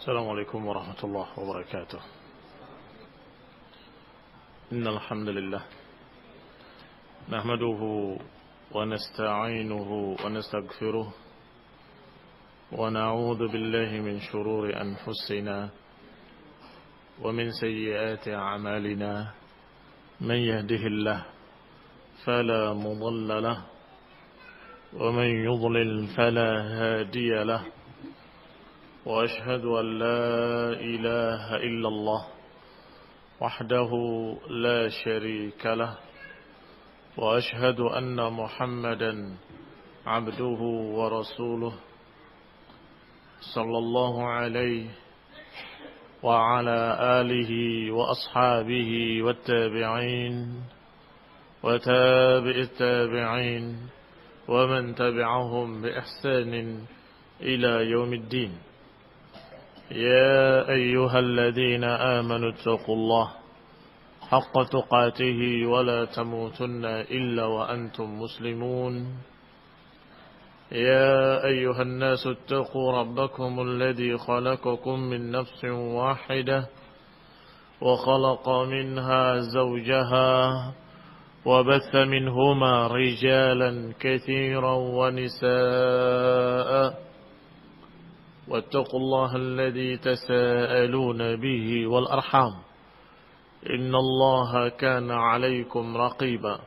السلام عليكم ورحمة الله وبركاته. إن الحمد لله نحمده ونستعينه ونستغفره ونعوذ بالله من شرور أنفسنا ومن سيئات أعمالنا. من يهده الله فلا مضل له ومن يضلل فلا هادي له، وأشهد أن لا إله إلا الله وحده لا شريك له، وأشهد أن محمدا عبده ورسوله صلى الله عليه وعلى آله وأصحابه والتابعين وتابع التابعين ومن تبعهم بإحسان إلى يوم الدين. يا أيها الذين آمنوا اتقوا الله حق تقاته ولا تموتن إلا وأنتم مسلمون. يا أيها الناس اتقوا ربكم الذي خلقكم من نفس واحدة وخلق منها زوجها وبث منهما رجالا كثيرا ونساء، واتقوا الله الذي تساءلون به والأرحام إن الله كان عليكم رقيبا.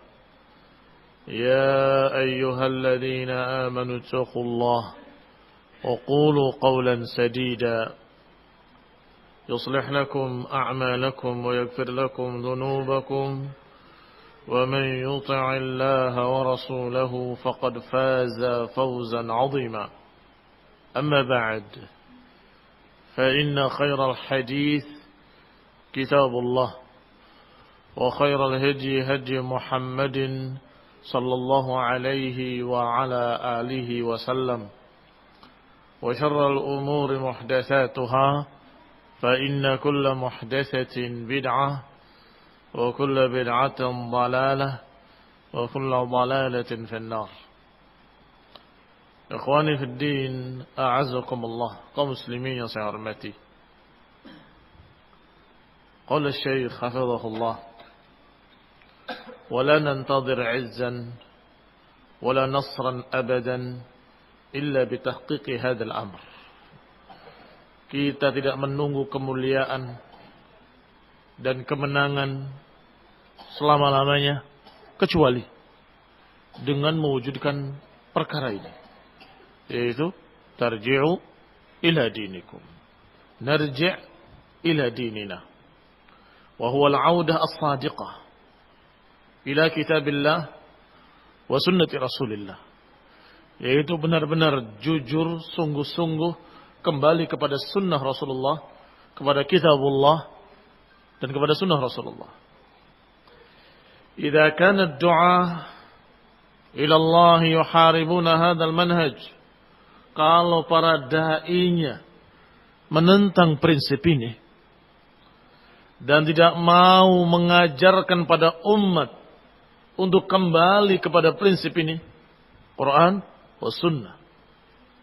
يا أيها الذين آمنوا اتقوا الله وقولوا قولا سديدا يصلح لكم أعمالكم ويغفر لكم ذنوبكم، ومن يطع الله ورسوله فقد فاز فوزا عظيما. أما بعد، فإن خير الحديث كتاب الله، وخير الهدي هدي محمد صلى الله عليه وعلى آله وسلم، وشر الأمور محدثاتها، فإن كل محدثة بدعة وكل بدعة ضلالة وكل ضلالة في النار. Ikhwani fi din, a'azzakumullah, kaum muslimin yang saya hormati. Qala Syekh hafizahullah, "Wala nantadhir 'izzan wala nasran abadan illa bitahqiqi hadzal amr." Kita tidak menunggu kemuliaan dan kemenangan selama-lamanya kecuali dengan mewujudkan perkara ini, yaitu tarji'u ila dinikum, narji' ila dinina, wa huwa al-'audah as-sadiqah ila kitabillah wa sunnati rasulillah, yaitu benar-benar jujur, sungguh-sungguh kembali kepada sunnah Rasulullah, kepada kitabullah dan kepada sunnah Rasulullah. Idza kana ad-du'a ila Allah yuharibuna hadzal manhaj, kalau para da'inya menentang prinsip ini dan tidak mau mengajarkan pada umat untuk kembali kepada prinsip ini, Quran wa sunnah,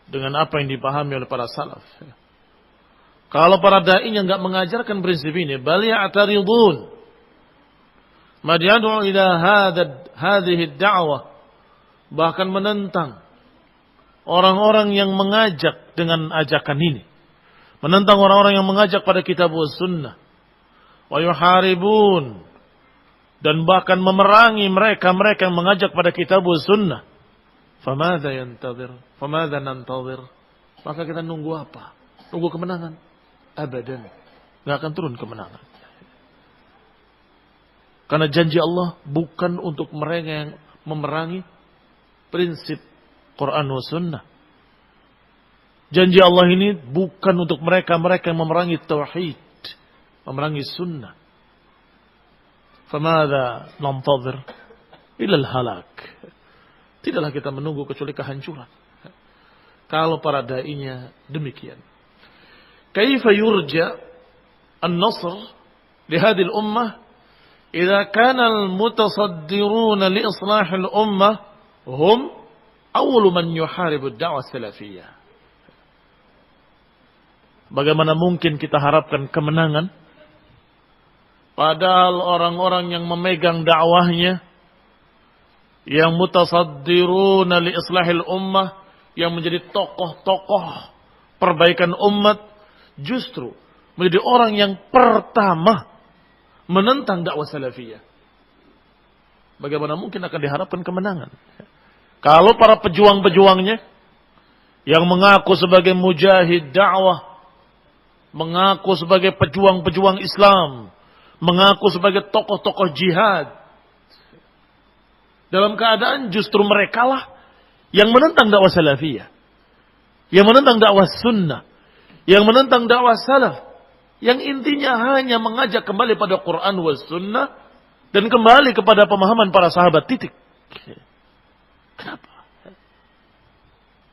dengan apa yang dipahami oleh para salaf. Kalau para da'inya enggak mengajarkan prinsip ini, bal ya'taridun mad yad'u ila hadhihi ad-da'wah, bahkan menentang orang-orang yang mengajak dengan ajakan ini, menentang orang-orang yang mengajak pada kitab wa sunnah, wa yuharibun, dan bahkan memerangi mereka yang mengajak pada kitab wa sunnah. Famadha nantazir, maka kita nunggu apa? Nunggu kemenangan? Abadan, enggak akan turun kemenangan. Karena janji Allah bukan untuk mereka yang memerangi prinsip Quran wa sunnah. Janji Allah ini bukan untuk mereka yang memerangi tauhid, memerangi sunnah. Famadha nantazir ila al-halak, tidaklah kita menunggu kecuali kehancuran. Kalau para da'inya demikian, kaifa yurja an-nasr li hadhihi al-ummah idza kana al-mutasaddiruna li islah al-ummah hum awwalu man yuharibu ad-da'wah as-salafiyyah. Bagaimana mungkin kita harapkan kemenangan? Padahal orang-orang yang memegang dakwahnya, yang mutasaddiruna li islahil ummah, yang menjadi tokoh-tokoh perbaikan umat, justru menjadi orang yang pertama menentang dakwah salafiyah. Bagaimana mungkin akan diharapkan kemenangan? Kalau para pejuang-pejuangnya yang mengaku sebagai mujahid dakwah, mengaku sebagai pejuang-pejuang Islam, mengaku sebagai tokoh-tokoh jihad, dalam keadaan justru merekalah yang menentang dakwah salafiyah, yang menentang dakwah sunnah, yang menentang dakwah salaf, yang intinya hanya mengajak kembali pada Quran was sunnah dan kembali kepada pemahaman para sahabat, titik. Kenapa?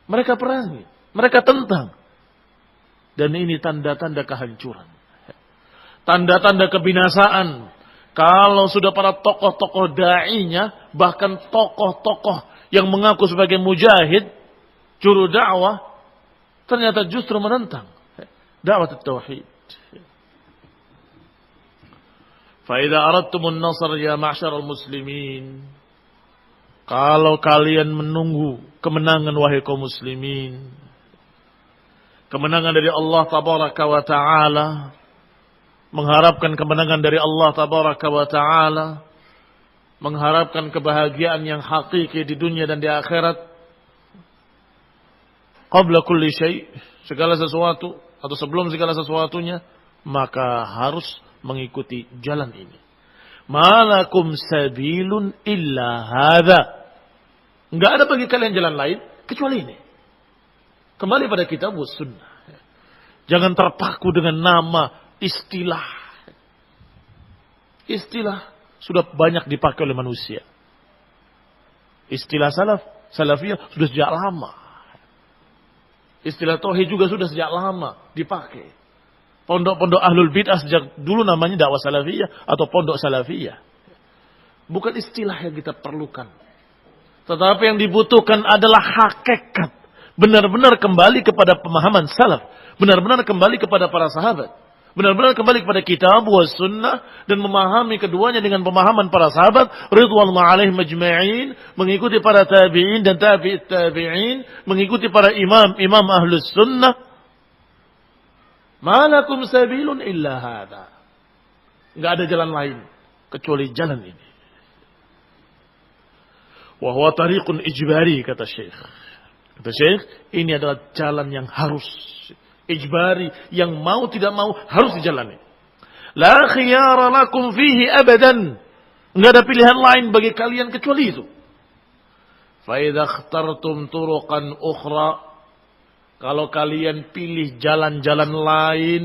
Mereka perangi, mereka tentang. Dan ini tanda-tanda kehancuran. Tanda-tanda kebinasaan. Kalau sudah para tokoh-tokoh da'inya, bahkan tokoh-tokoh yang mengaku sebagai mujahid, juru dakwah, ternyata justru menentang dakwah tauhid. فَإِذَا أَرَدْتُمُ النَّصْرَ يَا مَعْشَرَ الْمُسْلِمِينَ. Kalau kalian menunggu kemenangan wahai kaum muslimin, kemenangan dari Allah tabaraka wa ta'ala, mengharapkan kemenangan dari Allah tabaraka wa ta'ala, mengharapkan kebahagiaan yang hakiki di dunia dan di akhirat, qabla kulli syai', segala sesuatu atau sebelum segala sesuatunya, maka harus mengikuti jalan ini. Malakum sabilun illa hadha. Enggak ada bagi kalian jalan lain kecuali ini. Kembali pada kitab was sunnah. Jangan terpaku dengan nama, istilah. Istilah sudah banyak dipakai oleh manusia. Istilah salafiyah sudah sejak lama. Istilah tauhid juga sudah sejak lama dipakai. Pondok-pondok ahlul bid'ah sejak dulu namanya dakwah salafiyah atau pondok salafiyah. Bukan istilah yang kita perlukan. Tetapi yang dibutuhkan adalah hakikat. Benar-benar kembali kepada pemahaman salaf. Benar-benar kembali kepada para sahabat. Benar-benar kembali kepada kitab wa sunnah. Dan memahami keduanya dengan pemahaman para sahabat. Ridwanullah alaihim majma'in. Mengikuti para tabi'in dan tabi'it tabi'in. Mengikuti para imam ahlus sunnah. Malakum sabilun illa hadha. Enggak ada jalan lain kecuali jalan ini. Wa huwa tariqun ijbari, kata Syekh. Kata Syekh, ini adalah jalan yang harus ijbari, yang mau tidak mau harus dijalani. La khiyara lakum fihi abadan. Enggak ada pilihan lain bagi kalian kecuali itu. Fa idza ikhtartum turuqan ukhra, kalau kalian pilih jalan-jalan lain,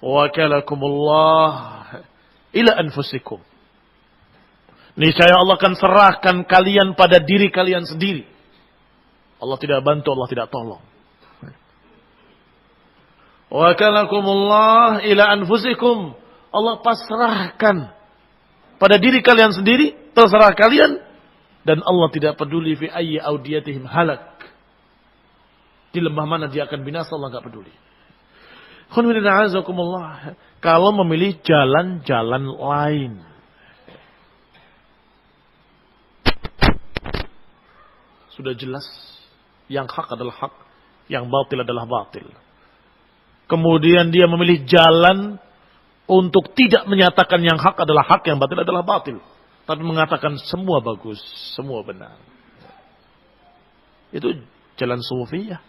wakalakumullah ila anfusikum. Niscaya Allah akan serahkan kalian pada diri kalian sendiri. Allah tidak bantu, Allah tidak tolong. Wakalakumullah ila anfusikum. Allah pasrahkan pada diri kalian sendiri, terserah kalian, dan Allah tidak peduli fi ayyi audiyatihim halak. Di lembah mana dia akan binasa, Allah enggak peduli. Kalau memilih jalan-jalan lain, sudah jelas yang hak adalah hak, yang batil adalah batil. Kemudian dia memilih jalan untuk tidak menyatakan yang hak adalah hak, yang batil adalah batil, tapi mengatakan semua bagus, semua benar. Itu jalan sufiyah.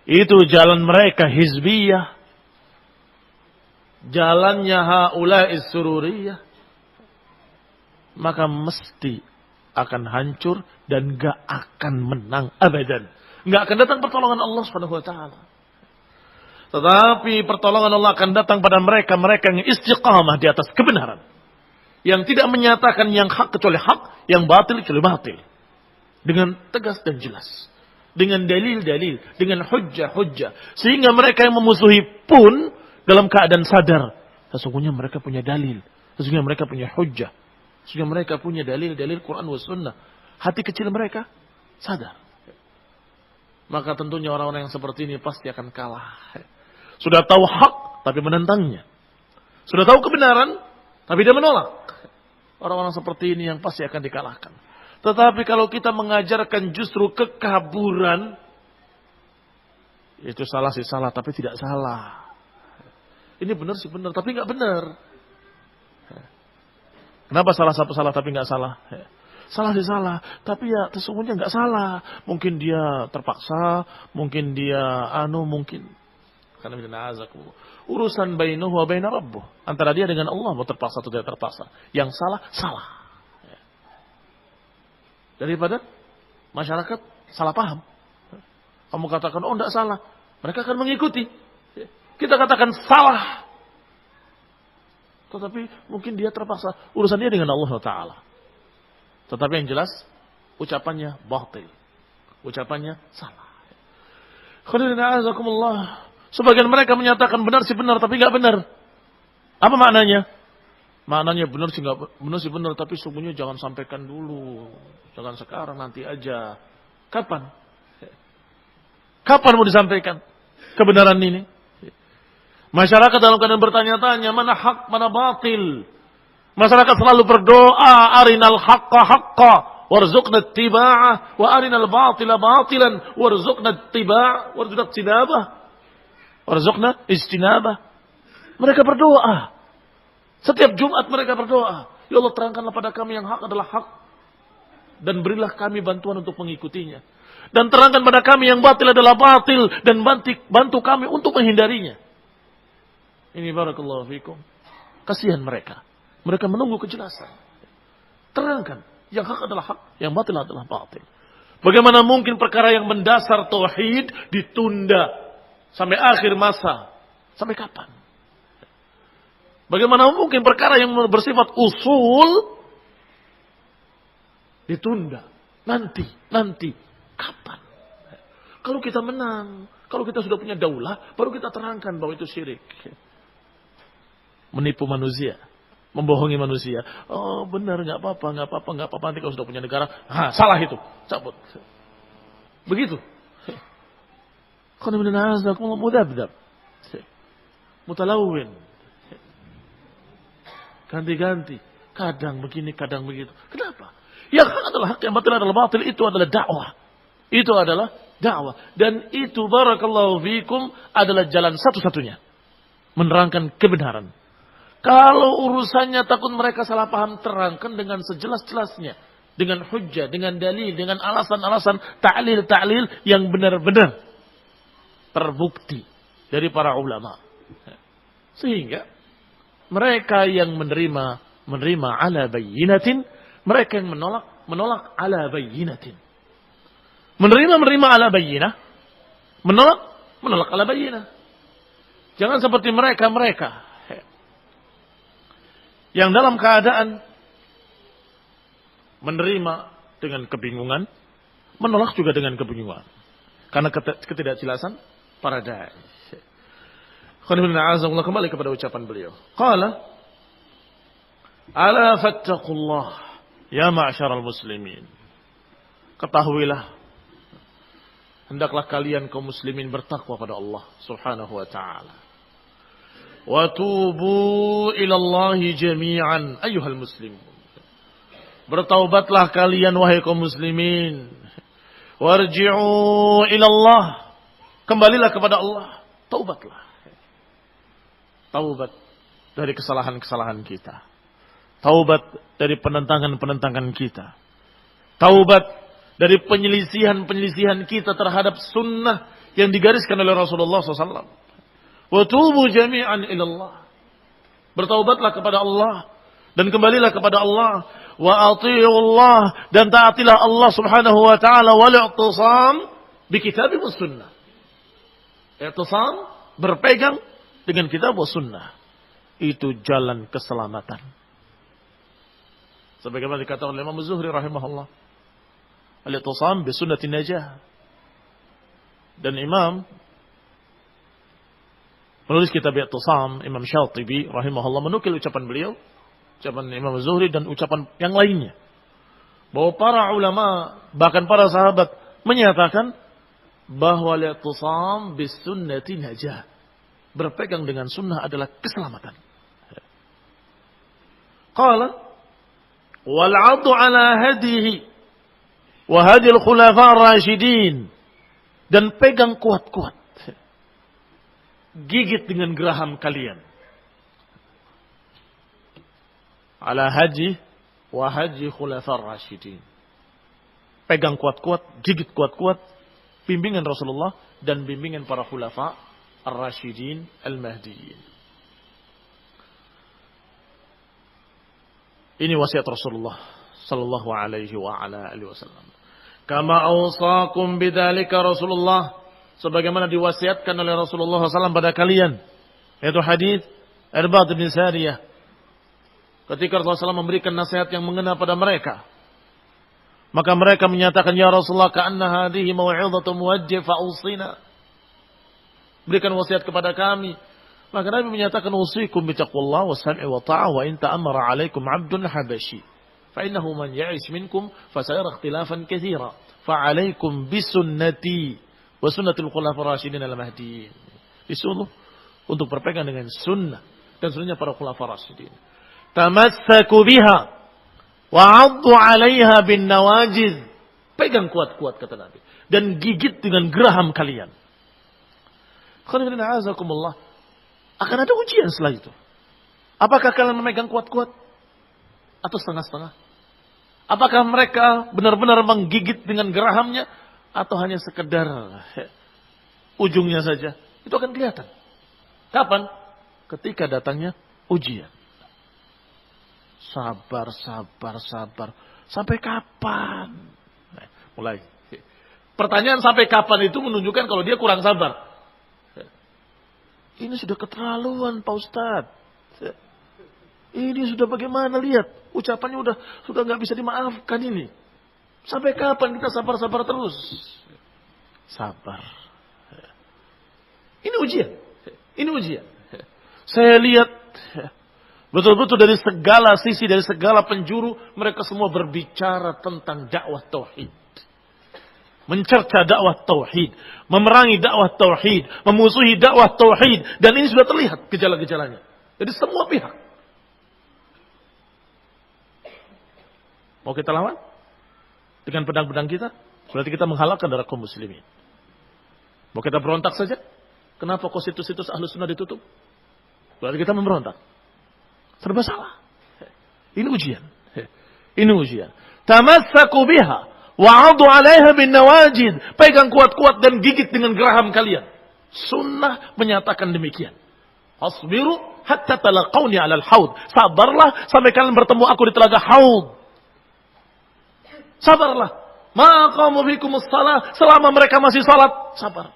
Itu jalan mereka hizbiyah. Jalannya haula'is sururiyah. Maka mesti akan hancur dan gak akan menang abadan. Gak akan datang pertolongan Allah Subhanahu wa taala. Tetapi pertolongan Allah akan datang pada mereka yang istiqamah di atas kebenaran. Yang tidak menyatakan yang hak kecuali hak, yang batil kecuali batil. Dengan tegas dan jelas. Dengan dalil-dalil, dengan hujjah-hujjah. Sehingga mereka yang memusuhi pun dalam keadaan sadar. Sesungguhnya mereka punya dalil. Sesungguhnya mereka punya hujjah. Sesungguhnya mereka punya dalil-dalil Quran wa sunnah. Hati kecil mereka sadar. maka tentunya orang-orang yang seperti ini pasti akan kalah. Sudah tahu hak, tapi menentangnya. Sudah tahu kebenaran, tapi dia menolak. Orang-orang seperti ini yang pasti akan dikalahkan. Tetapi kalau kita mengajarkan justru kekaburan, itu salah sih salah, tapi tidak salah. Ini benar sih benar, tapi nggak benar. Kenapa salah satu salah tapi nggak salah? Salah sih salah, tapi ya sesungguhnya nggak salah. Mungkin dia terpaksa, mungkin dia mungkin. Karena urusan bainahu wa baina rabbuh. Antara dia dengan Allah mau terpaksa atau tidak terpaksa. Yang salah, salah. Daripada masyarakat salah paham. Kamu katakan, oh tidak salah. Mereka akan mengikuti. Kita katakan salah. Tetapi mungkin dia terpaksa. Urusan dia dengan Allah Ta'ala. Tetapi yang jelas, ucapannya batil. Ucapannya salah. Sebagian mereka menyatakan benar sih benar, tapi nggak benar. Apa maknanya? Maknanya benar sih benar, tapi sungguhnya jangan sampaikan dulu. Jangan sekarang, nanti aja. Kapan? Kapan mau disampaikan kebenaran ini? Masyarakat dalam keadaan bertanya-tanya, mana hak, mana batil. Masyarakat selalu berdoa, arinal haqqa haqqa, warzuqna ittiba'ah, wa arinal batila batilan, warzuqna ittiba'ah, warzuqna ijtinabah. Warzuqna ijtinabah. Mereka berdoa. Setiap Jumat mereka berdoa. Ya Allah, terangkanlah pada kami yang hak adalah hak. Dan berilah kami bantuan untuk mengikutinya. Dan terangkan pada kami yang batil adalah batil. Dan bantu kami untuk menghindarinya. Ini barakallahu fikum. Kasihan mereka. Mereka menunggu kejelasan. Terangkan. Yang hak adalah hak. Yang batil adalah batil. Bagaimana mungkin perkara yang mendasar tauhid ditunda sampai akhir masa? Sampai kapan? Bagaimana mungkin perkara yang bersifat usul ditunda? Nanti. Kapan? Kalau kita menang, kalau kita sudah punya daulah, baru kita terangkan bahwa itu syirik. Menipu manusia, membohongi manusia. Oh benar, nggak apa-apa. Nanti kalau sudah punya negara, salah itu, cabut. Begitu. Mutalawin. Ganti-ganti. Kadang begini, kadang begitu. Kenapa? Yang hak adalah hak, yang batil adalah batil. Itu adalah dakwah. Itu adalah dakwah. Dan itu barakallahu fikum adalah jalan satu-satunya. Menerangkan kebenaran. Kalau urusannya takut mereka salah paham, terangkan dengan sejelas-jelasnya. Dengan hujjah, dengan dalil, dengan alasan-alasan ta'lil yang benar-benar terbukti dari para ulama. Sehingga mereka yang menerima ala bayyinatin, mereka yang menolak ala bayyinatin. Menerima ala bayyinah, menolak ala bayyinah. Jangan seperti mereka yang dalam keadaan menerima dengan kebingungan, menolak juga dengan kebingungan. Karena ketidakjelasan para dai. Kembali kepada ucapan beliau. Qala ala fattaqullah ya ma'syaral muslimin. Ketahuilah, hendaklah kalian kaum muslimin bertakwa pada Allah Subhanahu wa taala. Wa tubu ila Allah jami'an ayyuhal muslimun. Bertaubatlah kalian wahai kaum muslimin. Warji'u ila Allah. Kembalilah kepada Allah. Taubatlah. Taubat dari kesalahan-kesalahan kita. Taubat dari penentangan-penentangan kita. Taubat dari penyelisihan-penyelisihan kita terhadap sunnah yang digariskan oleh Rasulullah SAW. Wa tubu jami'an ilallah. Bertaubatlah kepada Allah. Dan kembalilah kepada Allah. Wa ati'ullah. Dan taatilah Allah subhanahu wa ta'ala. Wal-i'tisam bi-kitab wa sunnah. I'tisam, berpegang dengan kitab wa sunnah. Itu jalan keselamatan. Sebagaimana dikatakan oleh Imam Zuhri rahimahullah. Al-i'tisam bi sunnati najah. Dan Imam penulis kitab I'tisam, Imam Syatibi rahimahullah menukil ucapan beliau, ucapan Imam Zuhri dan ucapan yang lainnya. Bahwa para ulama, bahkan para sahabat menyatakan bahwa al-i'tisam bis sunnati najah. Berpegang dengan sunnah adalah keselamatan. Qala wal 'addu 'ala hadihi wa hadil khulafa ar-rasyidin, dan pegang kuat-kuat. Gigit dengan geraham kalian. Ala haji wa haji khulafa ar-rasyidin. Pegang kuat-kuat, gigit kuat-kuat bimbingan Rasulullah dan bimbingan para khulafa ar-rasyidin al-mahdiyyin. Ini wasiat Rasulullah sallallahu alaihi wa ala alihi wasallam. Kama awsaakum bidzalika Rasulullah, sebagaimana diwasiatkan oleh Rasulullah SAW pada kalian, yaitu hadis Irbad bin Sariyah. Ketika Rasulullah SAW memberikan nasihat yang mengena pada mereka, maka mereka menyatakan, ya Rasulullah, ka'anna hadhihi mau'izatu muwajjih fa'usina. Berikan wasiat kepada kami. Maka Nabi menyatakan, usikum bitaqwallah wa sam'i wa ta'ah wa in ta'amara 'alaikum 'abdun habashi. Fa innahu man ya'ish minkum fasayara ikhtilafan katsira. Fa 'alaikum bisunnati wa sunnatul khulafa'ir rasyidin al-mahdiyyin. Disuruh untuk berpegang dengan sunnah dan sunnahnya para khulafa'ir rasyidin. Tamassaku biha wa 'addu 'alaiha bin nawajiz. Pegang kuat-kuat kata Nabi dan gigit dengan geraham kalian. Khairullahi azakumullah. Akan ada ujian setelah itu. Apakah kalian memegang kuat-kuat atau setengah-setengah? Apakah mereka benar-benar menggigit dengan gerahamnya atau hanya sekedar ujungnya saja? Itu akan kelihatan. Kapan? Ketika datangnya ujian. Sabar. Sampai kapan? Mulai. Pertanyaan sampai kapan itu menunjukkan kalau dia kurang sabar. Ini sudah keterlaluan Pak Ustadz. Ini sudah bagaimana, lihat. Ucapannya sudah nggak bisa dimaafkan ini. Sampai kapan kita sabar-sabar terus? Sabar. Ini ujian. Saya lihat betul-betul dari segala sisi, dari segala penjuru, mereka semua berbicara tentang dakwah tauhid. Mencerca dakwah tauhid, memerangi dakwah tauhid, memusuhi dakwah tauhid, dan ini sudah terlihat gejala-gejalanya. Jadi semua pihak. Mau kita lawan? Dengan pedang-pedang kita? Berarti kita menghalakkan darah kaum muslimin. Mau kita berontak saja? Kenapa kok situs-situs ahlu sunnah ditutup? Berarti kita memberontak. Serba salah. Ini ujian. Tamassaku biha wa'adu 'alaiha bin nawajid. Pegang kuat-kuat dan gigit dengan geraham kalian. Sunnah menyatakan demikian. Asbiru hatta talaqawni 'alal haud. Sabarlah sampai kalian bertemu aku di telaga haud. Sabarlah. Ma qamu bikumus shalah, selama mereka masih salat, sabar.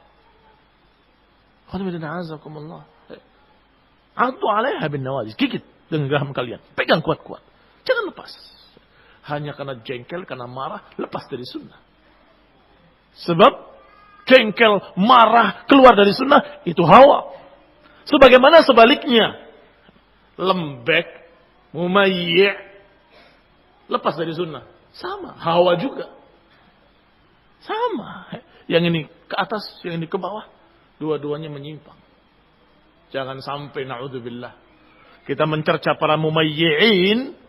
Alhamdulillah. Adu 'alaiha bin nawajid. Gigit dengan geraham kalian. Pegang kuat-kuat. Jangan lepas. Hanya karena jengkel, karena marah, lepas dari sunnah. Sebab jengkel, marah, keluar dari sunnah, itu hawa. Sebagaimana sebaliknya, lembek, mumayyi', lepas dari sunnah. Sama, hawa juga. Sama. Yang ini ke atas, yang ini ke bawah. Dua-duanya menyimpang. Jangan sampai, na'udzubillah, kita mencerca para mumayyi'in,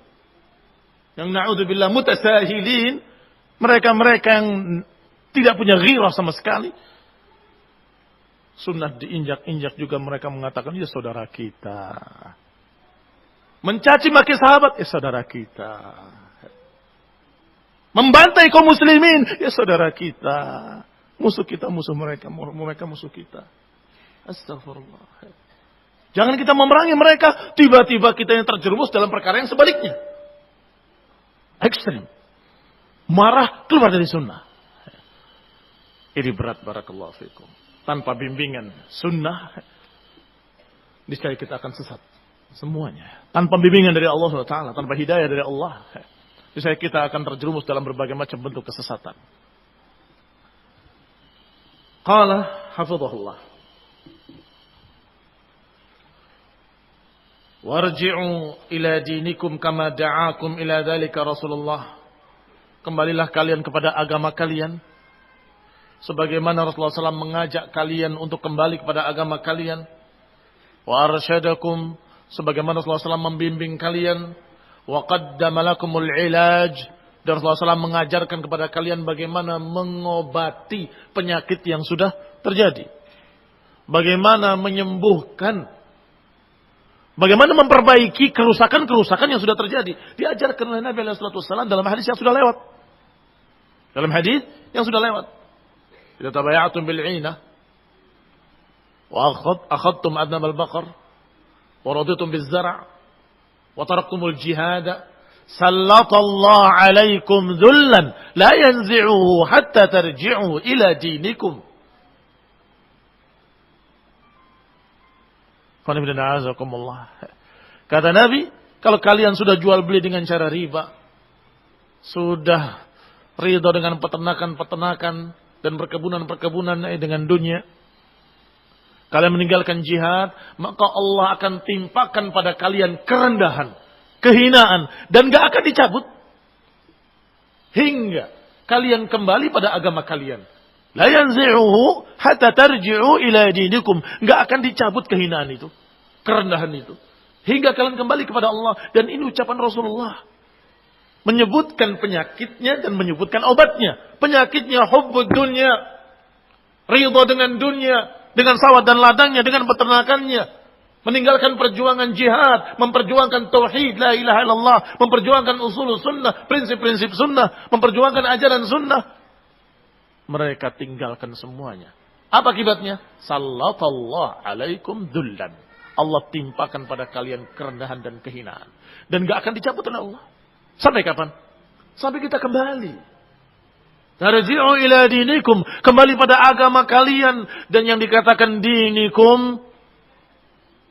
yang na'udzubillah mutasahilin, mereka-mereka yang tidak punya ghirah sama sekali. Sunnah diinjak-injak juga mereka mengatakan, ya saudara kita. Mencaci maki sahabat, ya saudara kita. Membantai kaum muslimin, ya saudara kita. Musuh kita, musuh mereka musuh kita. Astagfirullah. Jangan kita memerangi mereka, tiba-tiba kita yang terjerumus dalam perkara yang sebaliknya. Ekstrim. Marah, keluar dari sunnah. Ini berat, barakallahu fikum. Tanpa bimbingan sunnah, niscaya kita akan sesat. Semuanya. Tanpa bimbingan dari Allah SWT, tanpa hidayah dari Allah, niscaya kita akan terjerumus dalam berbagai macam bentuk kesesatan. Qala hafizahullah. Warji'u ila dinikum kama da'akum ila dzalika Rasulullah. Kembalilah kalian kepada agama kalian sebagaimana Rasulullah SAW mengajak kalian untuk kembali kepada agama kalian. Wa arsyadakum, sebagaimana Rasulullah SAW membimbing kalian. Wa qaddama lakumul ilaj, dan Rasulullah SAW mengajarkan kepada kalian bagaimana mengobati penyakit yang sudah terjadi. Bagaimana menyembuhkan, bagaimana memperbaiki kerusakan-kerusakan yang sudah terjadi. Diajarkan oleh Nabi SAW dalam hadis yang sudah lewat. Dalam hadis yang sudah lewat. Idza tabaya'tum bil 'inah wa akhadtum adnab al-baqar wa raditum biz zar' wa taraktumul jihad sallallahu 'alaikum dhullan la yanzi'uhu hatta tarji'u ila dinikum. Kata Nabi, kalau kalian sudah jual beli dengan cara riba, sudah ridho dengan peternakan-peternakan dan perkebunan-perkebunan dengan dunia, kalian meninggalkan jihad, maka Allah akan timpakan pada kalian kerendahan, kehinaan, dan gak akan dicabut hingga kalian kembali pada agama kalian. La yanzi'uhu hatta tarji'u ila dinikum. Gak akan dicabut kehinaan itu, kerendahan itu, hingga kalian kembali kepada Allah. Dan ini ucapan Rasulullah, menyebutkan penyakitnya dan menyebutkan obatnya. Penyakitnya hubbud dunya, ridha dengan dunia, dengan sawah dan ladangnya, dengan peternakannya, meninggalkan perjuangan jihad, memperjuangkan tauhid la ilaha illallah, memperjuangkan usul sunnah, prinsip-prinsip sunnah, memperjuangkan ajaran sunnah. Mereka tinggalkan semuanya. Apa akibatnya? Sallallahu alaikum dhullan. Allah timpakan pada kalian kerendahan dan kehinaan, dan gak akan dicabut oleh Allah. Sampai kapan? Sampai kita kembali. Tarji'u ila dinikum, kembali pada agama kalian. Dan yang dikatakan dinikum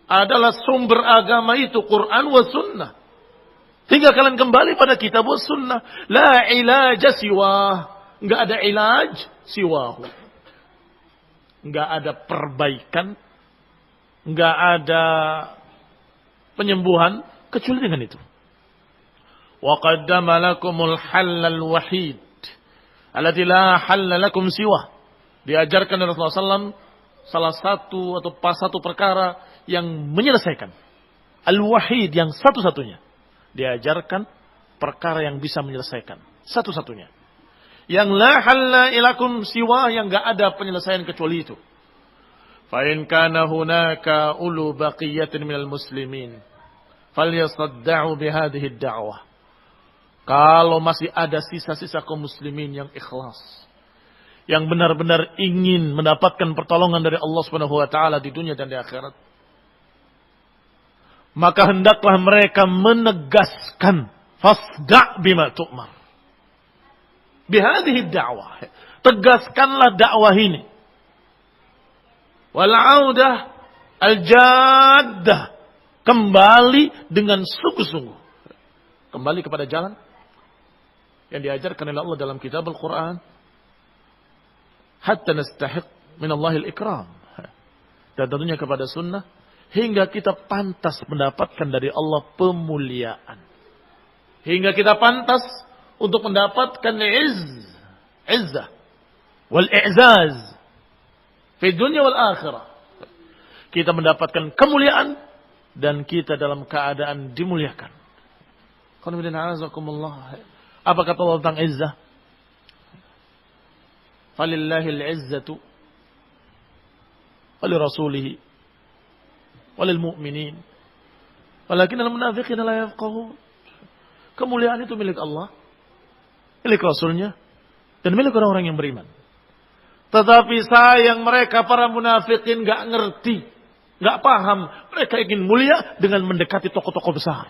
adalah sumber agama itu Quran wa sunnah. Hingga kalian kembali pada kitab wa sunnah. La ilaja siwah, enggak ada ilaj siwahu, enggak ada perbaikan, enggak ada penyembuhan kecuali dengan itu. Wa qaddama lakumul halal wahid alladzi la halal lakum siwah. Diajarkan oleh Rasulullah SAW salah satu atau satu perkara yang menyelesaikan. Al-wahid, yang satu-satunya. Diajarkan perkara yang bisa menyelesaikan. Satu-satunya. Yang la halal lakum siwah, yang enggak ada penyelesaian kecuali itu. Fa in kana hunaka ulu baqiyatin minal muslimin falyasadda'u bihadhihi ad-da'wah. Kalau masih ada sisa-sisa kaum muslimin yang ikhlas, yang benar-benar ingin mendapatkan pertolongan dari Allah Subhanahu wa taala di dunia dan di akhirat, maka hendaklah mereka menegaskan fasda' bima tu'mar. Bihadhihi ad-da'wah. Tegaskanlah dakwah ini. Wal 'audah al-jaddah. Kembali dengan sungguh-sungguh. Kembali kepada jalan yang diajarkan oleh Allah dalam kitab Al-Quran. Hatta nastahiq min Allahil ikram. Dan tentunya kepada sunnah, hingga kita pantas mendapatkan dari Allah pemuliaan. Hingga kita pantas untuk mendapatkan izzah wal i'zaz fi dunia wal akhirah. Kita mendapatkan kemuliaan dan kita dalam keadaan dimuliakan. Apa kata Allah tentang izzah? Falillahil izzatu walirasulihi walil mu'minin walakinnal munafiqina la yafqahun. Kemuliaan itu milik Allah, milik Rasulnya, dan milik orang-orang yang beriman. Tetapi sayang mereka para munafikin gak ngerti, gak paham. Mereka ingin mulia dengan mendekati tokoh-tokoh besar.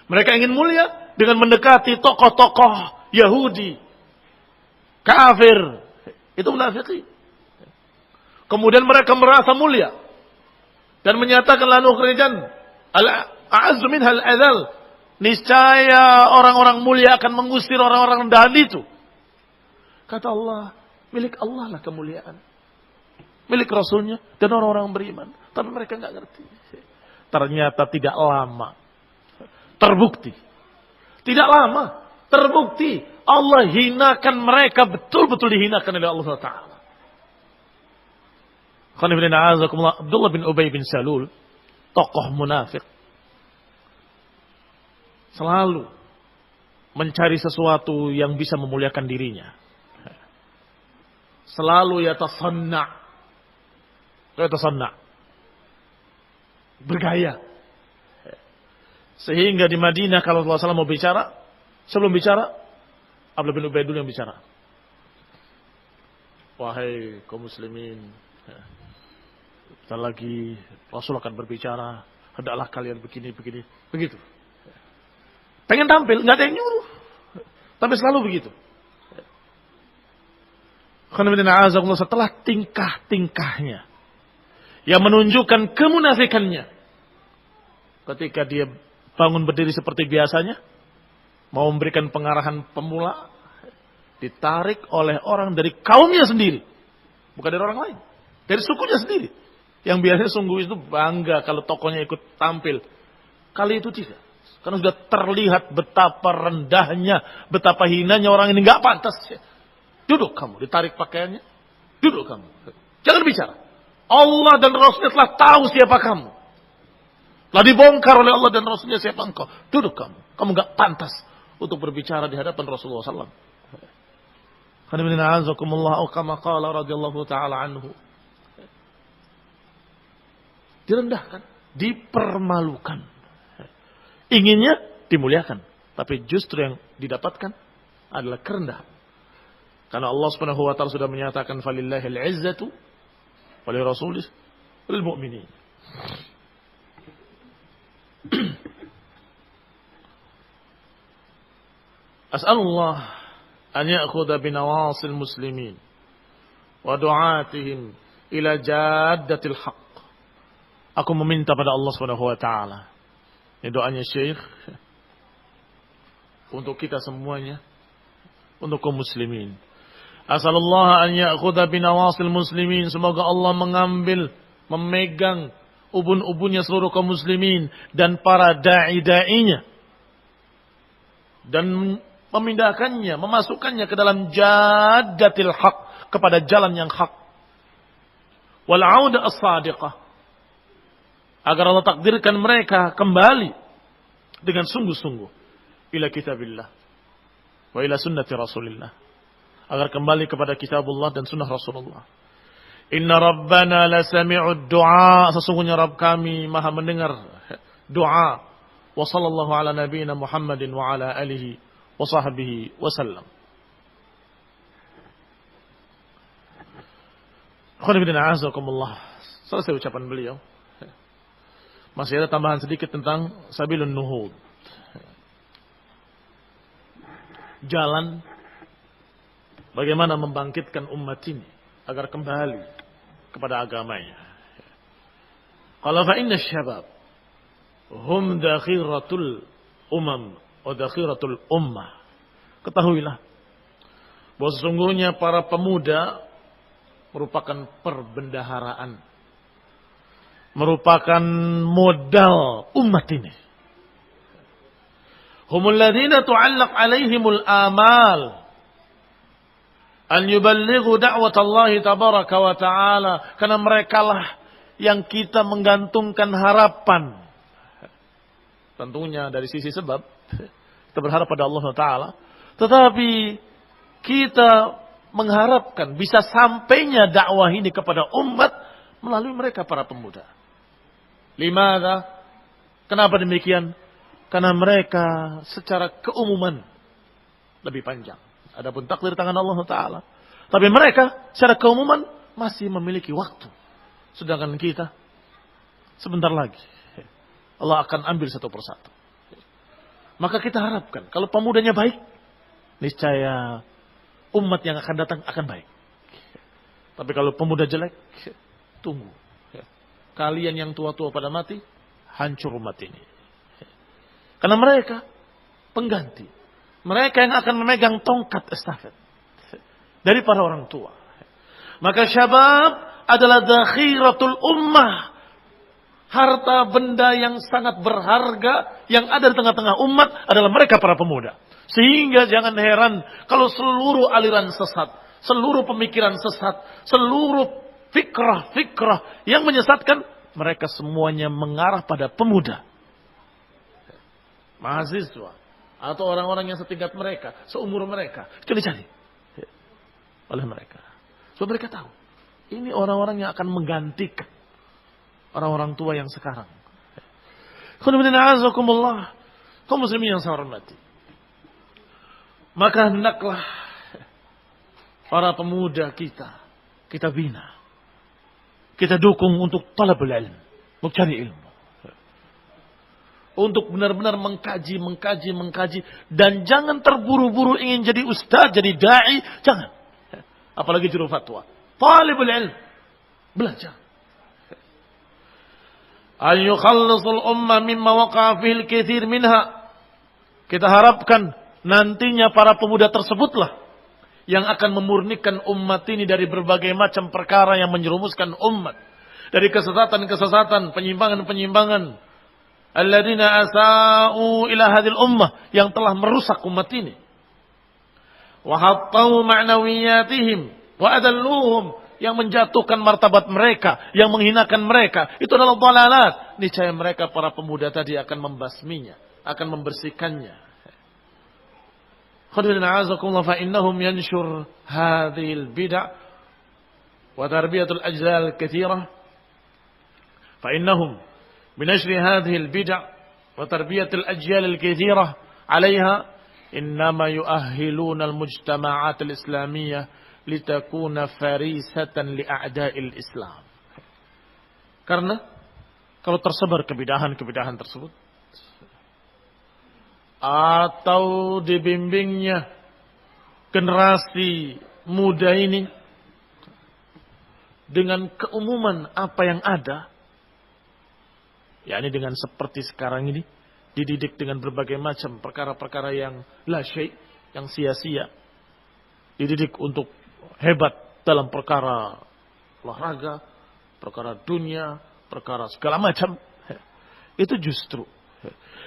Mereka ingin mulia dengan mendekati tokoh-tokoh Yahudi, kafir. Itu munafikin. Kemudian mereka merasa mulia dan menyatakan la nukhrijan al-a'azzu minhal adzal. Niscaya orang-orang mulia akan mengusir orang-orang rendahan itu. Kata Allah, milik Allah lah kemuliaan, milik Rasulnya dan orang-orang beriman. Tapi mereka nggak ngerti. Ternyata tidak lama terbukti. Tidak lama Terbukti Allah hinakan mereka, betul-betul dihinakan oleh Allah Taala. Abdullah bin Ubay bin Salul, tokoh munafik, selalu mencari sesuatu yang bisa memuliakan dirinya. Selalu yatasanna, bergaya. Sehingga di Madinah kalau Rasulullah SAW mau bicara, sebelum bicara, Abdullah bin Ubay dulu yang bicara. Wahai kaum muslimin, bentar lagi Rasul akan berbicara, hendaklah kalian begini, begitu. Pengen tampil, nggak ada yang nyuruh, tapi selalu begitu. Setelah tingkah-tingkahnya yang menunjukkan kemunafikannya, ketika dia bangun berdiri seperti biasanya, mau memberikan pengarahan pemula, ditarik oleh orang dari kaumnya sendiri, bukan dari orang lain, dari sukunya sendiri. Yang biasanya sungguh itu bangga kalau tokohnya ikut tampil. Kali itu tidak. Karena sudah terlihat betapa rendahnya, betapa hinanya orang ini, nggak pantas. Duduk kamu, ditarik pakaiannya. Duduk kamu. Jangan bicara. Allah dan Rasulnya telah tahu siapa kamu. Telah dibongkar oleh Allah dan Rasulnya siapa engkau. Duduk kamu. Kamu nggak pantas untuk berbicara di hadapan Rasulullah SAW. Direndahkan, dipermalukan. Inginnya dimuliakan, tapi justru yang didapatkan adalah kerendahan. Karena Allah Subhanahu wa taala sudah menyatakan falillahil izzatu wa lirasulihi wal mu'minin. As'alullah an ya'khudha binawasil muslimin wa du'atihim ila jaddatil haqq. Aku meminta pada Allah Subhanahu wa taala. Ini doanya Syekh untuk kita semuanya, untuk kaum muslimin. Asalullah an ya'khudha binawasil muslimin. Semoga Allah mengambil, memegang ubun-ubunnya seluruh kaum muslimin dan para da'i-da'inya, dan memindahkannya, memasukkannya ke dalam jaddatil haq, kepada jalan yang hak. Wal 'auda as-sadiqah, agar Allah takdirkan mereka kembali dengan sungguh-sungguh ila kitabillah wa ila sunnati Rasulillah, agar kembali kepada kitabullah dan sunnah Rasulullah. Inna rabbana la sami'ud du'a, sesungguhnya Rabb kami maha mendengar doa. Wa sallallahu ala nabiyyina Muhammadin wa ala alihi wa sahbihi wa sallam. Selesai ucapan beliau. Masih ada tambahan sedikit tentang sabilun nuhud, jalan bagaimana membangkitkan umat ini agar kembali kepada agamanya. Qala fa inna syabab hum dakhiratul umam wa dakhiratul ummah. Ketahuilah bahwa sesungguhnya para pemuda merupakan perbendaharaan, merupakan modal umat ini. Humul ladzina tu'allaq 'alaihimul amal an yuballighu da'watallahi tabaraka wa ta'ala, karena merekalah yang kita menggantungkan harapan. Tentunya dari sisi sebab kita berharap pada Allah Ta'ala, tetapi kita mengharapkan bisa sampainya dakwah ini kepada umat melalui mereka para pemuda. Limadha? Kenapa demikian? Karena mereka secara keumuman lebih panjang. Adapun takdir tangan Allah Ta'ala. Tapi mereka secara keumuman masih memiliki waktu. Sedangkan kita sebentar lagi Allah akan ambil satu persatu. Maka kita harapkan kalau pemudanya baik, niscaya umat yang akan datang akan baik. Tapi kalau pemuda jelek, tunggu. Kalian yang tua-tua pada mati, hancur umat ini. Karena mereka pengganti. Mereka yang akan memegang tongkat estafet dari para orang tua. Maka syabab adalah dakhiratul ummah. Harta benda yang sangat berharga yang ada di tengah-tengah umat adalah mereka para pemuda. Sehingga jangan heran kalau seluruh aliran sesat, seluruh pemikiran sesat, seluruh fikrah-fikrah yang menyesatkan, mereka semuanya mengarah pada pemuda, mahasiswa, atau orang-orang yang setingkat mereka, seumur mereka. Itu dicari oleh mereka. Sebab mereka tahu, ini orang-orang yang akan menggantikan orang-orang tua yang sekarang. Kaum muslimin yang saya hormati. Maka hendaklah para pemuda kita bina. Kita dukung untuk talabul ilm, untuk cari ilmu. Untuk benar-benar mengkaji. Dan jangan terburu-buru ingin jadi ustaz, jadi da'i. Jangan. Apalagi juru fatwa. Talibul ilm. Belajar. An yukhallasul ummah mimma waqa'a fihil katsir minha. Kita harapkan nantinya para pemuda tersebutlah yang akan memurnikan umat ini dari berbagai macam perkara yang menjerumuskan umat. Dari kesesatan-kesesatan, penyimpangan-penyimpangan. Alladzina asa'u ila hadhil ummah, yang telah merusak umat ini. Wa hattau ma'nawiyatihim wa adalluhum, yang menjatuhkan martabat mereka, yang menghinakan mereka. Itu adalah dhalalat. Niscaya mereka para pemuda tadi akan membasminya, akan membersihkannya. Khudina azakumullah fa innahum yanshur hadhil bid'ah wa tarbiyatul ajlal katsirah. Fa innahum binashri hadhil bid'ah wa tarbiyatul ajyal katsirah 'alayha innama yu'ahhiluna al-mujtama'at al-islamiyyah litakuna farisatan li'a'da'il Islam. Karena kalau tersebar kebidahan-kebidahan tersebut, atau dibimbingnya generasi muda ini dengan keumuman apa yang ada, yakni dengan seperti sekarang ini, dididik dengan berbagai macam perkara-perkara yang la syai', yang sia-sia, dididik untuk hebat dalam perkara olahraga, perkara dunia, perkara segala macam. Itu justru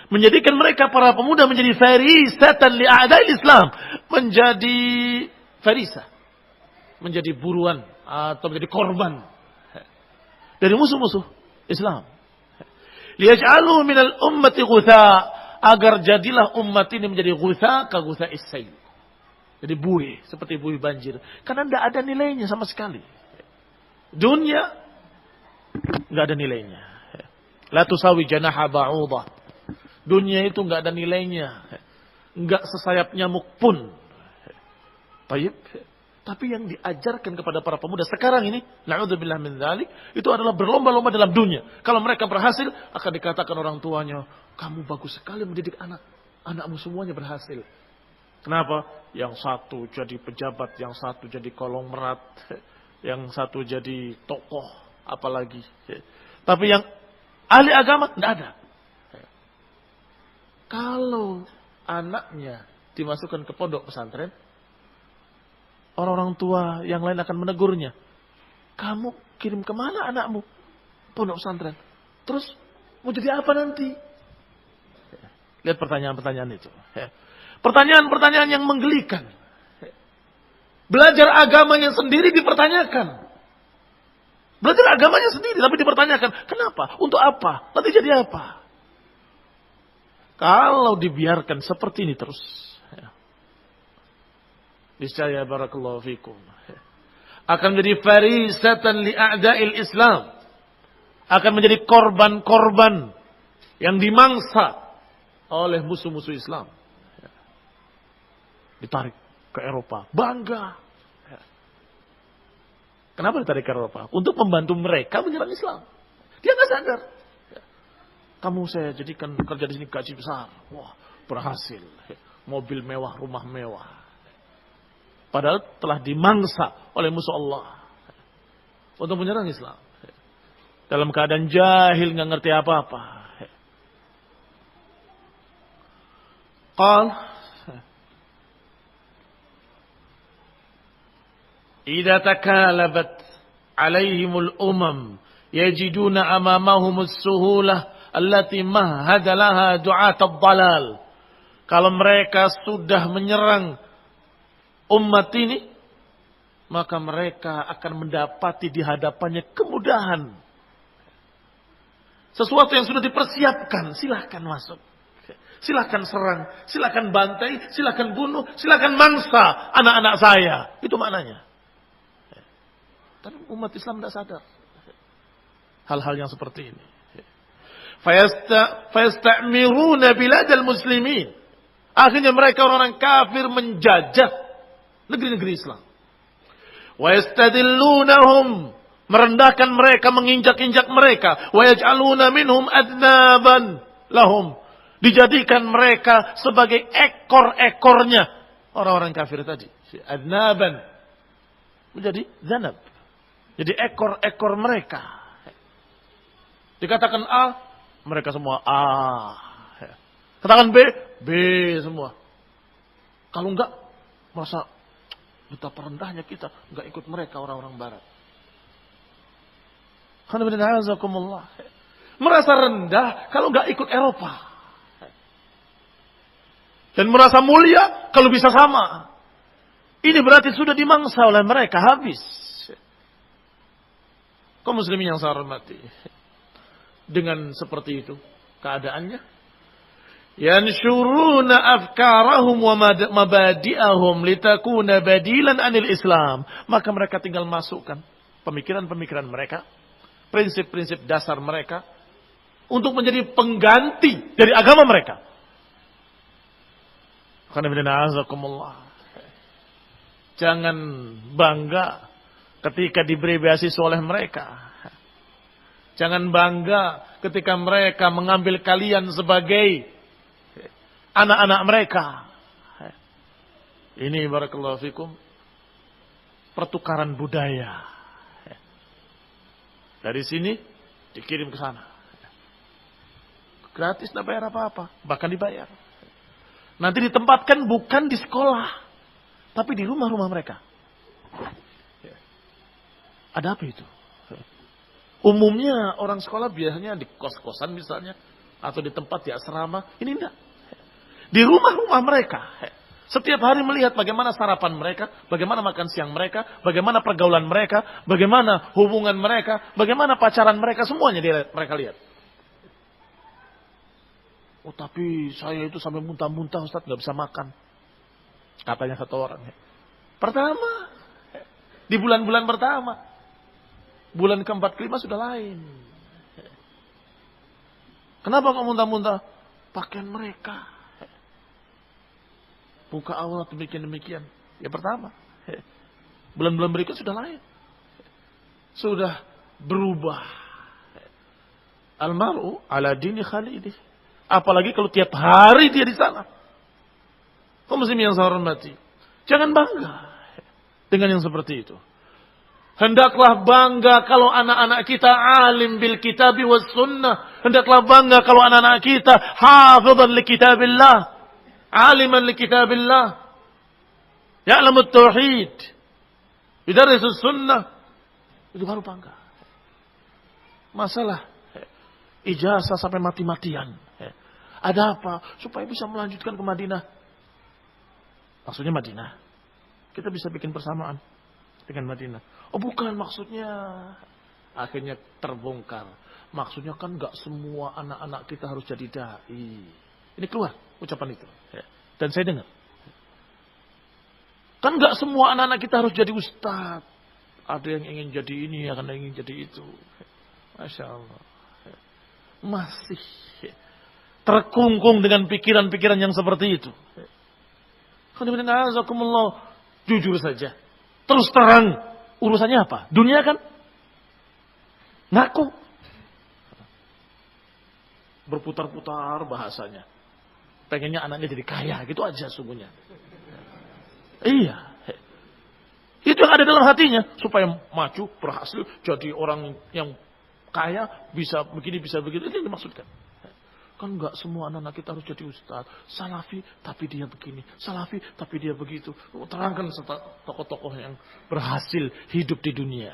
menjadikan mereka para pemuda menjadi farisatan li'a'da'il Islam, menjadi farisah, menjadi buruan atau menjadi korban dari musuh-musuh Islam. Liyaj'alu minal ummati ghutha, agar jadilah umat ini menjadi ghutha ka ghutha is-sayl. Jadi buih, seperti buih banjir. Karena tidak ada nilainya sama sekali. Dunia tidak ada nilainya. La tusawi janaha ba'udah. Dunia itu tidak ada nilainya. Tidak sesayap nyamuk pun. Baik. Tapi yang diajarkan kepada para pemuda sekarang ini, na'udzubillah min dzalik, itu adalah berlomba-lomba dalam dunia. Kalau mereka berhasil, akan dikatakan orang tuanya, kamu bagus sekali mendidik anak. Anakmu semuanya berhasil. Kenapa? Yang satu jadi pejabat, yang satu jadi konglomerat, yang satu jadi tokoh, apalagi. Tapi yang ahli agama tidak ada. Kalau anaknya dimasukkan ke pondok pesantren, orang-orang tua yang lain akan menegurnya. Kamu kirim kemana anakmu? Pondok pesantren. Terus mau jadi apa nanti? Lihat pertanyaan-pertanyaan itu. Pertanyaan-pertanyaan yang menggelikan. Belajar agamanya sendiri dipertanyakan. Belajar agamanya sendiri tapi dipertanyakan. Kenapa? Untuk apa? Nanti jadi apa? Kalau dibiarkan seperti ini terus, niscaya barakallahu fikum, akan menjadi farisatan li'a'da'il Islam, akan menjadi korban-korban yang dimangsa oleh musuh-musuh Islam. Ditarik ke Eropa, bangga. Kenapa ditarik ke Eropa? Untuk membantu mereka menyerang Islam. Dia nggak sadar. Kamu saya jadikan kerja di sini gaji besar. Wah, berhasil. Mobil mewah, rumah mewah. Padahal telah dimangsa oleh musuh Allah untuk menyerang Islam. Dalam keadaan jahil, nggak ngerti apa-apa. Qal idza takalabat alaihimul umam yajiduna amamahumus suhulah allati mahhada laha du'at ad-dhalal. Kalau mereka sudah menyerang umat ini, maka mereka akan mendapati di hadapannya kemudahan. Sesuatu yang sudah dipersiapkan, silahkan masuk. Silahkan serang, silahkan bantai, silahkan bunuh, silahkan mangsa anak-anak saya. Itu maknanya. Tapi umat Islam tidak sadar hal-hal yang seperti ini. Fayasta'miruna biladal muslimin. Akhirnya mereka orang kafir menjajah negeri-negeri Islam. Wa yastadillunahum, merendahkan mereka, menginjak-injak mereka. Wa yaj'aluna minhum adnaban lahum, dijadikan mereka sebagai ekor-ekornya orang-orang kafir tadi. Adnaban menjadi zanab, jadi ekor-ekor mereka. Dikatakan A, mereka semua A. Katakan B, B semua. Kalau enggak, merasa betapa rendahnya kita, enggak ikut mereka orang-orang barat. Merasa rendah kalau enggak ikut Eropa. Dan merasa mulia kalau bisa sama. Ini berarti sudah dimangsa oleh mereka, habis. Kaum muslimin yang saya hormati. Dengan seperti itu keadaannya, yanshuruna afkarahum wa mabadi'ahum litakuna badilan anil Islam. Maka mereka tinggal masukkan pemikiran-pemikiran mereka, prinsip-prinsip dasar mereka untuk menjadi pengganti dari agama mereka. Jangan bangga ketika diberi beasiswa oleh mereka. Jangan bangga ketika mereka mengambil kalian sebagai anak-anak mereka. Ini barakallahu fikum pertukaran budaya. Dari sini dikirim ke sana. Gratis, tidak bayar apa-apa, bahkan dibayar. Nanti ditempatkan bukan di sekolah, tapi di rumah-rumah mereka. Ada apa itu? Umumnya orang sekolah biasanya di kos-kosan misalnya, atau di tempat di asrama. Ini enggak. Di rumah-rumah mereka. Setiap hari melihat bagaimana sarapan mereka, bagaimana makan siang mereka, bagaimana pergaulan mereka, bagaimana hubungan mereka, bagaimana pacaran mereka, semuanya mereka lihat. Oh tapi saya itu sampai muntah-muntah Ustaz, gak bisa makan. Katanya satu orang. Pertama, di bulan-bulan pertama. Bulan keempat kelima sudah lain. Kenapa kok muntah-muntah? Pakaian mereka. Buka aurat demikian-demikian. Ya pertama. Bulan-bulan berikut sudah lain. Sudah berubah. Al-mar'u ala dini khalidih. Apalagi kalau tiap hari dia di sana. Kaum muslimin yang saya hormati, jangan bangga dengan yang seperti itu. Hendaklah bangga kalau anak-anak kita alim bil kitabi was sunnah. Hendaklah bangga kalau anak-anak kita hafizan li kitabillah, aliman li kitabillah, ya'lamut tauhid, yudarisus sunnah. Itu baru bangga. Masalah ijazah sampai mati-matian. Ada apa? Supaya bisa melanjutkan ke Madinah. Maksudnya Madinah. Kita bisa bikin persamaan dengan Madinah. Oh bukan maksudnya. Akhirnya terbongkar. Maksudnya kan gak semua anak-anak kita harus jadi da'i. Ini keluar ucapan itu. Dan saya dengar. Kan gak semua anak-anak kita harus jadi ustaz. Ada yang ingin jadi ini, ada yang ingin jadi itu. Masya Allah. Masih terkungkung dengan pikiran-pikiran yang seperti itu. Jujur saja. Terus terang. Urusannya apa? Dunia kan? Ngaku. Berputar-putar bahasanya. Pengennya anaknya jadi kaya. Gitu aja sungguhnya. Iya. Itu yang ada dalam hatinya. Supaya maju, berhasil. Jadi orang yang kaya. Bisa begini, bisa begitu. Itu yang dimaksudkan. Kan enggak semua anak-anak kita harus jadi ustaz. Salafi tapi dia begini. Salafi tapi dia begitu. Terangkan tokoh-tokoh yang berhasil hidup di dunia.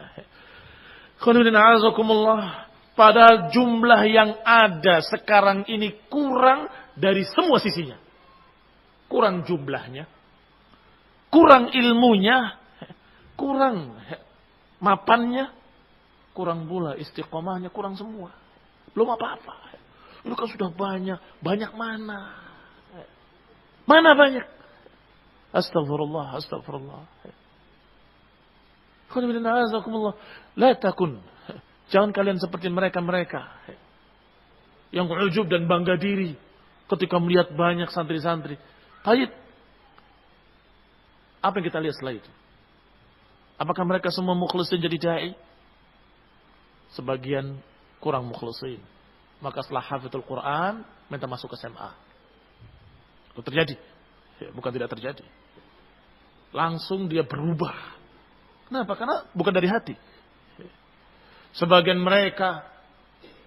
Padahal jumlah yang ada sekarang ini kurang dari semua sisinya. kurang jumlahnya, kurang ilmunya, kurang mapannya, kurang pula istiqomahnya, kurang semua. Belum apa-apa. Itu kan sudah banyak. Banyak mana? Mana banyak? Astagfirullah, astagfirullah. La takun. Jangan kalian seperti mereka-mereka yang ujub dan bangga diri ketika melihat banyak santri-santri. Baik. Apa yang kita lihat setelah itu? Apakah mereka semua mukhlisin jadi dai? Sebagian kurang mukhlisin. Maka setelah hafizul Quran, minta masuk ke SMA. Itu terjadi. Bukan tidak terjadi. Langsung dia berubah. Kenapa? Karena bukan dari hati. Sebagian mereka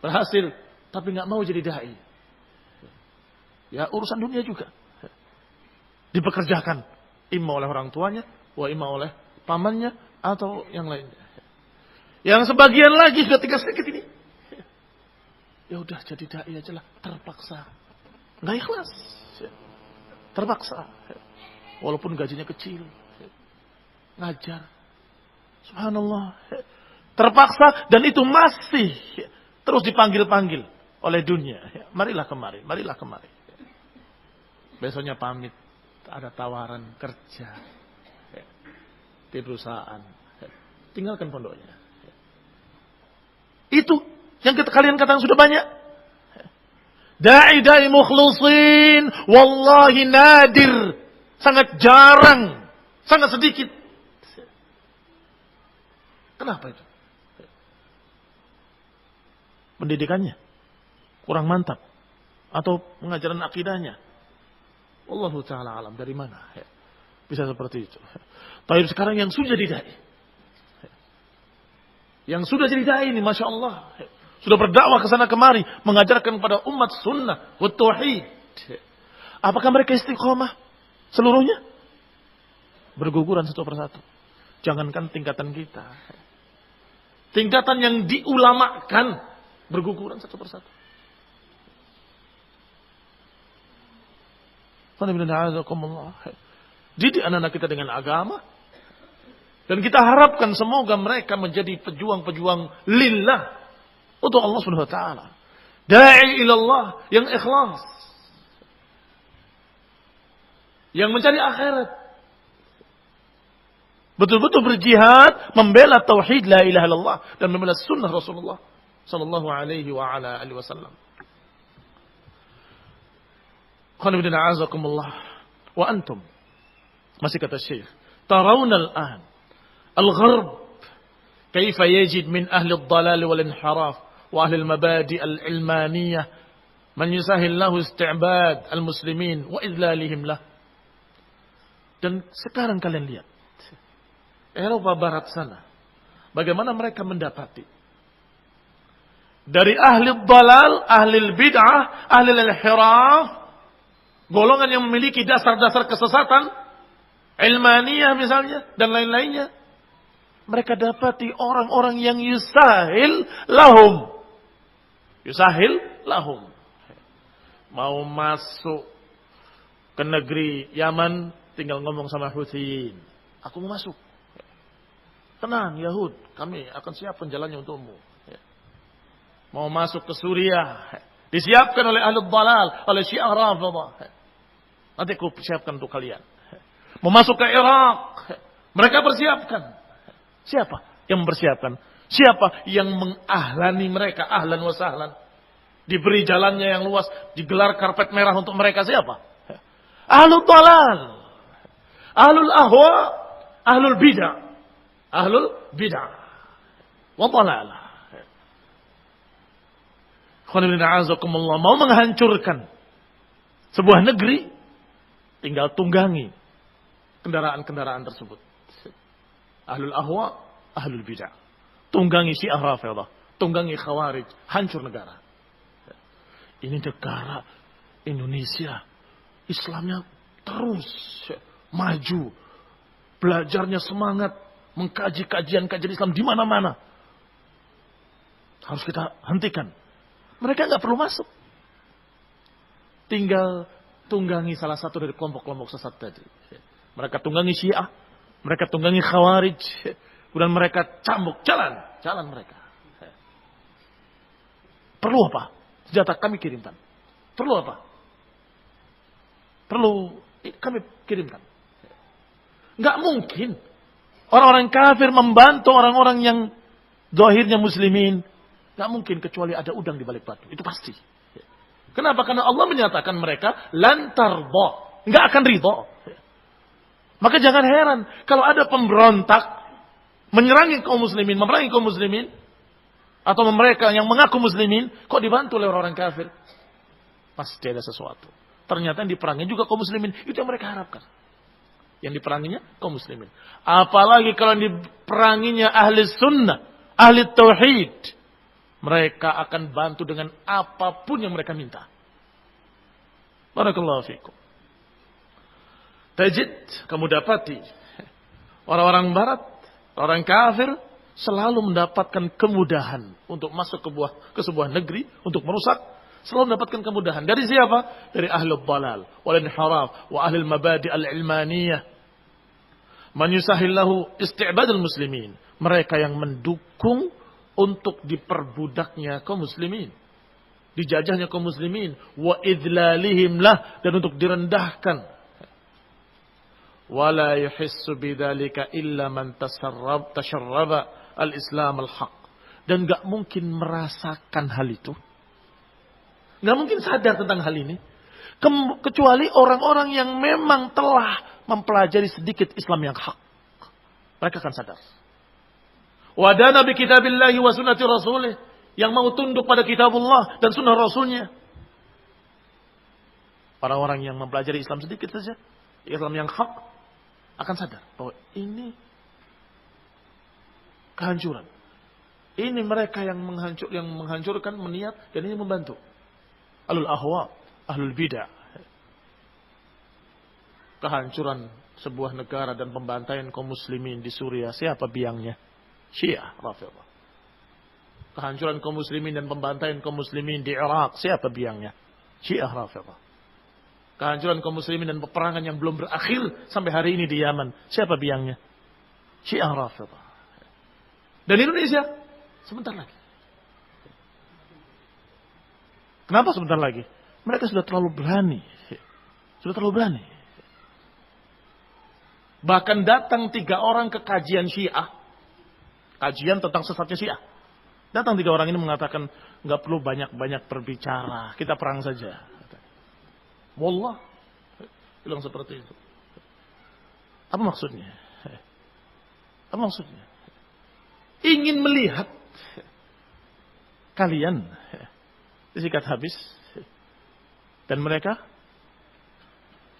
berhasil, tapi nggak mau jadi dai. Ya urusan dunia juga. Dipekerjakan. Imma oleh orang tuanya, wa imma oleh pamannya, atau yang lainnya. Yang sebagian lagi ketika sedikit ini, ya udah jadi dai aja lah, terpaksa. Nggak ikhlas. Terpaksa. Walaupun gajinya kecil. Ngajar. Subhanallah. Terpaksa dan itu masih terus dipanggil-panggil oleh dunia. Marilah kemari, marilah kemari. Besoknya pamit. Ada tawaran kerja. Di perusahaan. Tinggalkan pondoknya. Itu yang kalian katakan sudah banyak. Da'i mukhlisin. Wallahi nadir. Sangat jarang. Sangat sedikit. Kenapa itu? Pendidikannya kurang mantap. Atau pengajaran akidahnya. Wallahu ta'ala alam. Dari mana? Bisa seperti itu. Tapi sekarang yang sudah jadi da'i. Yang sudah jadi da'i ini, Masya Allah. Sudah berdakwah ke sana kemari. Mengajarkan kepada umat sunnah. Wa tauhid. Apakah mereka istiqomah? Seluruhnya? Berguguran satu persatu. Jangankan tingkatan kita. Tingkatan yang diulamakan. Berguguran satu persatu. Didik anak-anak kita dengan agama. Dan kita harapkan semoga mereka menjadi pejuang-pejuang lillah. Untuk Allah SWT. Da'i ilallah yang ikhlas. Yang mencari akhirat. Betul-betul berjihad. Membela tauhid la ilaha illallah. Dan membela sunnah Rasulullah sallallahu alaihi wa ala alihi wasallam. Qanibina azakumullah. Wa antum. Masih kata Syekh. Tarawna al-an. Al-gharb. Kaifa yajid min ahli al-dalal wal-inharaf. Wa ahli al-mabadi al-ilmaniyah. Man yusahil lahu isti'bad al-muslimin. Wa idlalihim lah. Dan sekarang kalian lihat. Eropa Barat sana. Bagaimana mereka mendapati. Dari ahli dalal, ahli bid'ah, ahli al-hiraf. Golongan yang memiliki dasar-dasar kesesatan. Ilmaniyah misalnya. Dan lain-lainnya. Mereka dapati orang-orang yang yusahil lahum. Yusahil lahum. Mau masuk ke negeri Yaman. Tinggal ngomong sama Huthiyin. Aku mau masuk. Tenang Yahud. Kami akan siapkan jalannya untukmu. Mau masuk ke Suriah. Disiapkan oleh ahli dalal. Oleh Syiah Rafidah. Nanti aku siapkan untuk kalian. Mau masuk ke Irak. Mereka persiapkan. Siapa yang mempersiapkan? Siapa yang mengahlani mereka? Ahlan wa sahlan. Diberi jalannya yang luas. Digelar karpet merah untuk mereka. Siapa? Ahlul dalal. Ahlul ahwa. Ahlul bid'ah. Ahlul bid'ah. Wa dalalah. Mau menghancurkan sebuah negeri, tinggal tunggangi kendaraan-kendaraan tersebut. Ahlul ahwa, ahlul bid'ah. Tunggangi Syiah Rafidah, tunggangi Khawarij, hancur negara. Ini negara Indonesia, Islamnya terus maju, belajarnya semangat, mengkaji kajian-kajian Islam di mana-mana. Harus kita hentikan. Mereka nggak perlu masuk. Tinggal tunggangi salah satu dari kelompok-kelompok sesat tadi. Mereka tunggangi Syiah, mereka tunggangi Khawarij, kemudian mereka cambuk, jalan mereka. Perlu apa? Senjata kami kirimkan. Perlu apa? Perlu kami kirimkan. Nggak mungkin orang-orang kafir membantu orang-orang yang zahirnya muslimin. Nggak mungkin kecuali ada udang di balik batu. Itu pasti. Kenapa? Karena Allah menyatakan mereka lantarbo. Nggak akan ridho. Maka jangan heran kalau ada pemberontak menyerang kaum muslimin, memerangi kaum muslimin, atau mereka yang mengaku muslimin, kok dibantu oleh orang kafir? Pasti ada sesuatu. Ternyata yang diperangi juga kaum muslimin. Itu yang mereka harapkan. Yang diperanginya kaum muslimin. Apalagi kalau yang diperanginya ahli sunnah, ahli tauhid. Mereka akan bantu dengan apapun yang mereka minta. Barakallahu fikum. Tajid, kamu dapati orang-orang barat, orang kafir selalu mendapatkan kemudahan untuk masuk ke sebuah negeri, untuk merusak, selalu mendapatkan kemudahan. Dari siapa? Dari ahlul dalal, wal inhiraf, wa ahlul mabadi al-ilmaniyah. Man yusahillahu isti'badul muslimin. Mereka yang mendukung untuk diperbudaknya kaum muslimin, dijajahnya kaum muslimin, wa idlalihim lah, dan untuk direndahkan. Wala yuhissu bidzalika illa man tasharraba al-islam al-haq. Dan enggak mungkin merasakan hal itu, enggak mungkin sadar tentang hal ini, kecuali orang-orang yang memang telah mempelajari sedikit Islam yang hak. Mereka akan sadar. Wadana bi kitabillahi wa sunnati rasulih, yang mau tunduk pada kitabullah dan sunnah rasulnya. Orang-orang yang mempelajari Islam sedikit saja, Islam yang hak, akan sadar bahwa ini kehancuran. Ini mereka yang menghancurkan meniat, dan ini membantu ahlul ahwa, ahlul bidah. Kehancuran sebuah negara dan pembantaian kaum muslimin di Suriah, siapa biangnya? Syiah Rafidhah. Kehancuran kaum muslimin dan pembantaian kaum muslimin di Irak, siapa biangnya? Syiah Rafidhah. Kehancuran kaum muslimin dan peperangan yang belum berakhir sampai hari ini di Yaman, siapa biangnya? Syiah Rafidhah. Dan Indonesia sebentar lagi. Kenapa sebentar lagi? Mereka sudah terlalu berani. Sudah terlalu berani. Bahkan datang 3 orang ke kajian Syiah. Kajian tentang sesatnya Syiah. Datang 3 orang ini mengatakan, nggak perlu banyak-banyak berbicara, kita perang saja. Wallah, bilang seperti itu. Apa maksudnya? Apa maksudnya? Ingin melihat kalian disikat habis, dan mereka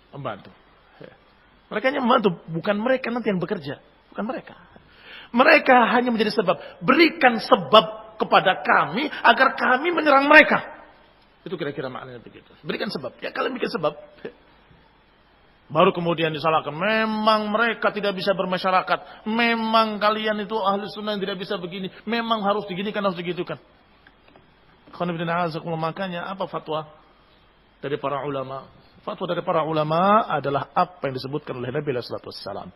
membantu. Mereka hanya membantu, bukan mereka nanti yang bekerja, bukan mereka. Mereka hanya menjadi sebab. Berikan sebab kepada kami agar kami menyerang mereka. Itu kira-kira maknanya begitu. Berikan sebab. Ya kalian bikin sebab. Baru kemudian disalahkan. Memang mereka tidak bisa bermasyarakat. Memang kalian itu ahli sunnah yang tidak bisa begini. Memang harus diginikan, harus digitukan. Makanya apa fatwa dari para ulama? Fatwa dari para ulama adalah apa yang disebutkan oleh Nabi sallallahu alaihi wasallam.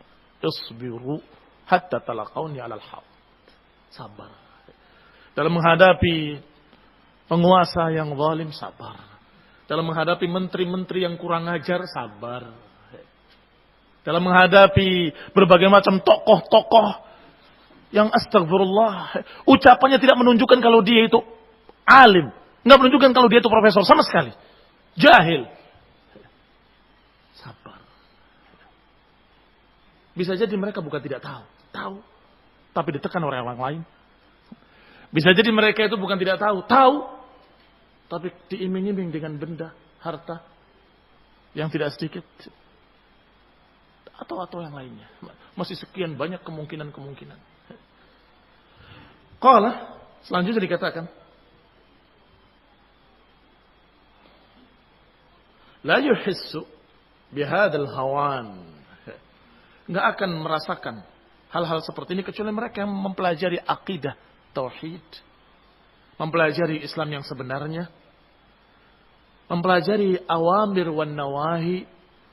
Isbiru hatta talaqauni 'alal haud. Sabar. Dalam menghadapi penguasa yang zalim, sabar. Dalam menghadapi menteri-menteri yang kurang ajar, sabar. Dalam menghadapi berbagai macam tokoh-tokoh yang astagfirullah, ucapannya tidak menunjukkan kalau dia itu alim, enggak menunjukkan kalau dia itu profesor sama sekali. Jahil. Sabar. Bisa jadi mereka bukan tidak tahu, tapi ditekan oleh orang lain. Bisa jadi mereka itu bukan tidak tahu, tapi diiming-iming dengan benda, harta yang tidak sedikit, atau yang lainnya. Masih sekian banyak kemungkinan. Qala, selanjutnya dikatakan, la yuhissu bihadzal hawan. Nggak akan merasakan hal-hal seperti ini kecuali mereka yang mempelajari akidah tauhid, mempelajari Islam yang sebenarnya, Mempelajari awamir wan nawahi,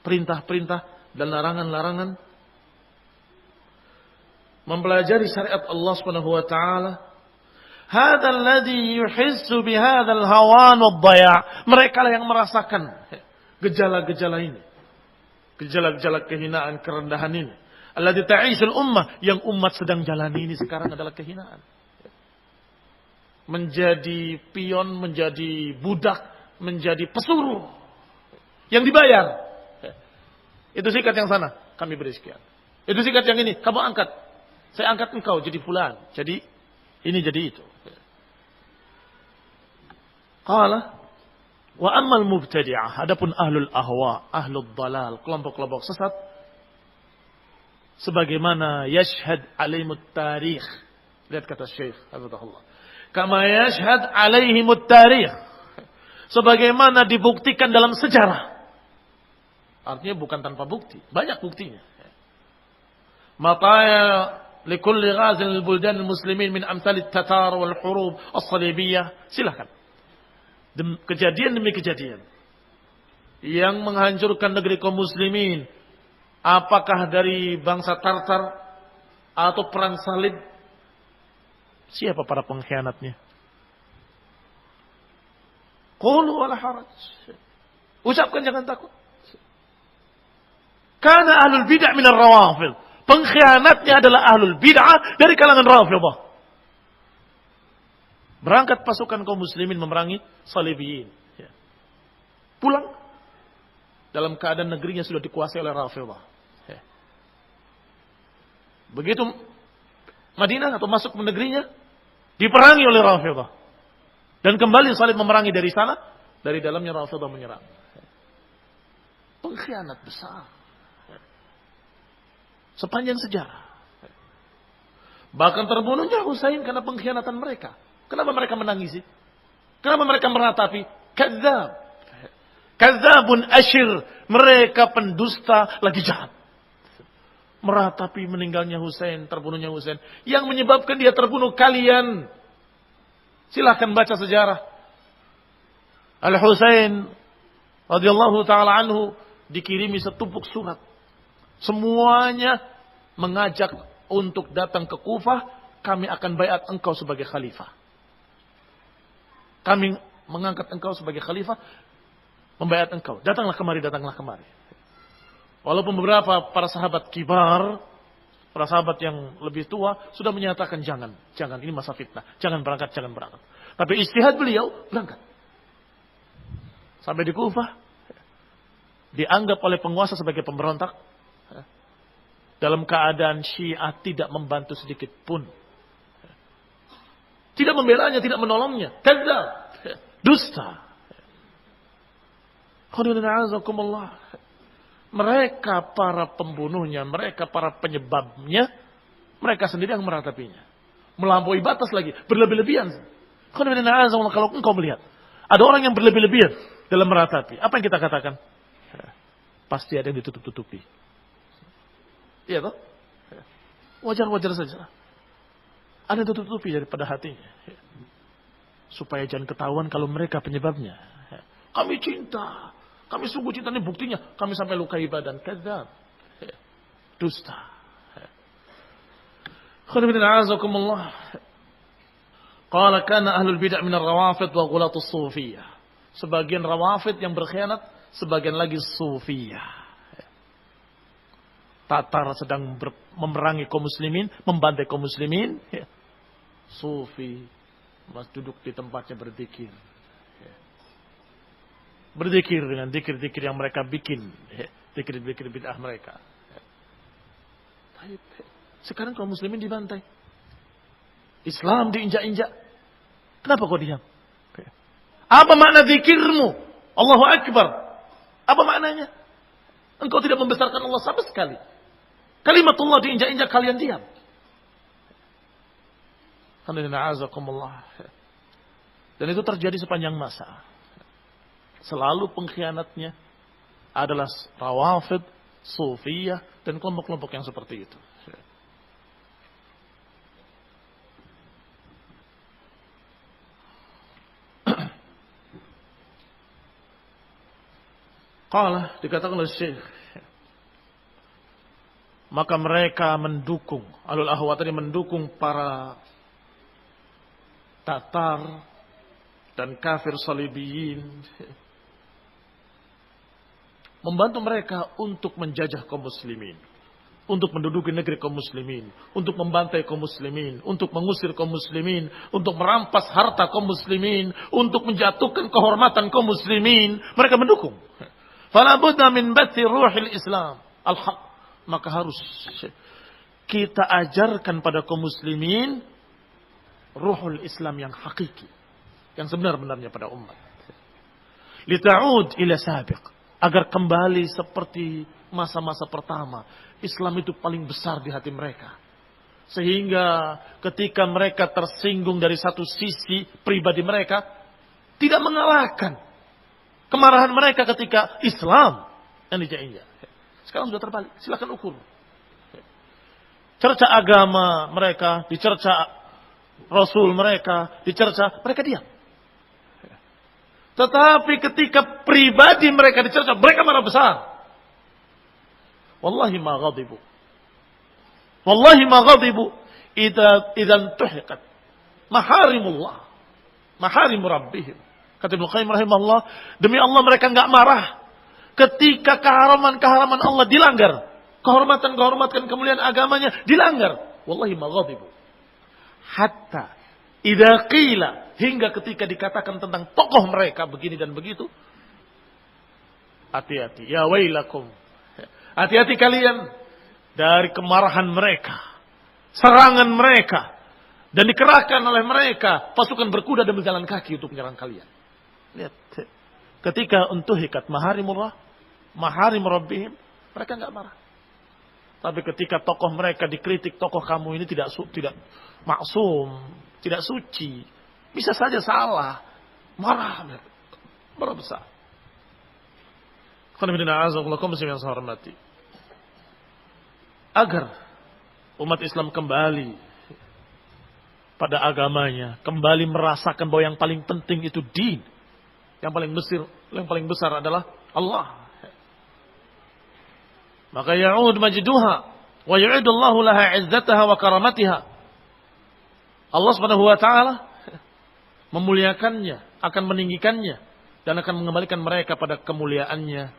perintah-perintah dan larangan-larangan. Mempelajari syariat Allah Subhanahu wa taala. Hadzal ladzi yuhissu bihadzal hawan wad-dhaya'. Mereka lah yang merasakan gejala-gejala ini. Gejala-gejala kehinaan, kerendahan ini. Alladzi ta'isul ummah, yang umat sedang jalani ini sekarang adalah kehinaan. Menjadi pion, menjadi budak, menjadi pesuruh yang dibayar. Itu sikat yang sana, kami beri sekian. Itu sikat yang ini, kamu angkat. Saya angkat engkau jadi fulan. Jadi ini jadi itu. Qala wa ammal mubtadi'ah, adapun ahlul ahwa, ahlul dalal, kelompok-kelompok sesat, sebagaimana yashhad alaihimut tarikh. Lihat kata Syekh hafizahullah. Kama yashhad alaihimut tarikh. Sebagaimana dibuktikan dalam sejarah. Artinya bukan tanpa bukti, banyak buktinya. Mataya likulli ghazin al-buldan al-muslimin min amsal at-tatar wal hurub as-salibiyah. Silakan. Kejadian demi kejadian yang menghancurkan negeri kaum muslimin, apakah dari bangsa Tartar atau perang salib, siapa para pengkhianatnya? Qulu wala haraj. Ucapkan, jangan takut. Karena ahlul bid'ah minar rawafid. Pengkhianatnya adalah ahlul bid'ah dari kalangan Rafidhah. Berangkat pasukan kaum muslimin memerangi Salibiyin. Ya. Pulang dalam keadaan negerinya sudah dikuasai oleh Rafidhah. Ya. Begitu Madinah atau masuk ke negerinya, diperangi oleh Rafidhah. Dan kembali Salib memerangi dari sana, dari dalamnya Rafidhah menyerang. Ya. Pengkhianat besar. Ya. Sepanjang sejarah. Bahkan terbunuhnya Husain karena pengkhianatan mereka. Kenapa mereka menangisi? Kenapa mereka meratapi? Kadzab. Kadzabun asyir. Mereka pendusta lagi jahat. Meratapi meninggalnya Husain, terbunuhnya Husain. Yang menyebabkan dia terbunuh kalian. Silahkan baca sejarah. Al-Husain radhiyallahu ta'ala anhu dikirimi setumpuk surat. Semuanya mengajak untuk datang ke Kufah. Kami akan baiat engkau sebagai khalifah. Kami mengangkat engkau sebagai khalifah, membaiat engkau. Datanglah kemari, datanglah kemari. Walaupun beberapa para sahabat kibar, para sahabat yang lebih tua, sudah menyatakan jangan, ini masa fitnah. Jangan berangkat. Tapi ijtihad beliau, berangkat. Sampai di Kufah, dianggap oleh penguasa sebagai pemberontak. Dalam keadaan Syiah tidak membantu sedikit pun. Tidak membelanya, tidak menolongnya. Kadzab. Dusta. Mereka para pembunuhnya, mereka para penyebabnya, mereka sendiri yang meratapinya. Melampaui batas lagi, berlebih-lebihan. Kalau engkau melihat, ada orang yang berlebih-lebihan dalam meratapi. Apa yang kita katakan? Pasti ada yang ditutup-tutupi. Iya toh? Wajar-wajar saja. Ada yang tutup-tutupi daripada hatinya. Supaya jangan ketahuan kalau mereka penyebabnya. Kami cinta. Kami sungguh cinta, ini buktinya. Kami sampai lukai badan. Kadzab. Dusta. Qala kana ahlul bid'ah minar rawafid wa ghulatus sufiyah. Sebagian rawafid yang berkhianat, sebagian lagi sufiyah. Tatar sedang memerangi kaum muslimin, membantai kaum muslimin. Sufi masih duduk di tempatnya berzikir. Berzikir dengan zikir-zikir yang mereka bikin. Zikir-zikir bid'ah mereka. Sekarang kaum muslimin dibantai. Islam diinjak-injak. Kenapa kau diam? Apa makna zikirmu? Allahu Akbar. Apa maknanya? Engkau tidak membesarkan Allah sama sekali. Kalimatullah diinjak-injak, kalian diam. Dan itu terjadi sepanjang masa. Selalu pengkhianatnya adalah rawafid, sufiyah, dan kelompok-kelompok yang seperti itu. Qala, dikatakan oleh Syekh, maka mereka mendukung, alul ahwa tadi mendukung para Tatar dan kafir Salibiyin, membantu mereka untuk menjajah kaum muslimin, untuk menduduki negeri kaum muslimin, untuk membantai kaum muslimin, untuk mengusir kaum muslimin, untuk merampas harta kaum muslimin, untuk menjatuhkan kehormatan kaum muslimin. Mereka mendukung. Fala budda min bathi ruhil Islam al-haq. Maka harus kita ajarkan pada kaum muslimin ruhul Islam yang hakiki, yang sebenar-benarnya pada umat. Lita'ud ila sabiq, agar kembali seperti masa-masa pertama. Islam itu paling besar di hati mereka. Sehingga ketika mereka tersinggung dari satu sisi pribadi mereka, tidak mengalahkan kemarahan mereka ketika Islam yang dijadinya. Sekarang sudah terbalik. Silakan ukur. Cerca agama mereka, dicerca Rasul mereka, dicerca, mereka diam. Tetapi ketika pribadi mereka dicerca, mereka marah besar. Wallahi ma ghadibu. Wallahi ma ghadibu idan tuhiqat maharimullah, maharim rabbihim. Kata Ibnu Qayyim rahimahullah, demi Allah mereka enggak marah ketika keharaman-keharaman Allah dilanggar, kehormatan-kehormatan kemuliaan agamanya dilanggar. Wallahi ma ghadibu. Hatta idza qila, hingga ketika dikatakan tentang tokoh mereka begini dan begitu, hati-hati, ya wailakum, hati-hati kalian dari kemarahan mereka, serangan mereka, dan dikerahkan oleh mereka pasukan berkuda dan berjalan kaki untuk menyerang kalian. Lihat, ketika untuhikat maharimullah, maharim rabbihim, mereka enggak marah. Tapi ketika tokoh mereka dikritik, tokoh kamu ini tidak maksum, tidak suci, bisa saja salah, marah besar. Agar umat Islam kembali pada agamanya, kembali merasakan bahwa yang paling penting itu din, yang paling besar adalah Allah. Maka ya'ud majduha wa yu'idullahu laha 'izzataha wa karamatiha. Allah Subhanahu wa taala memuliakannya, akan meninggikannya dan akan mengembalikan mereka pada kemuliaannya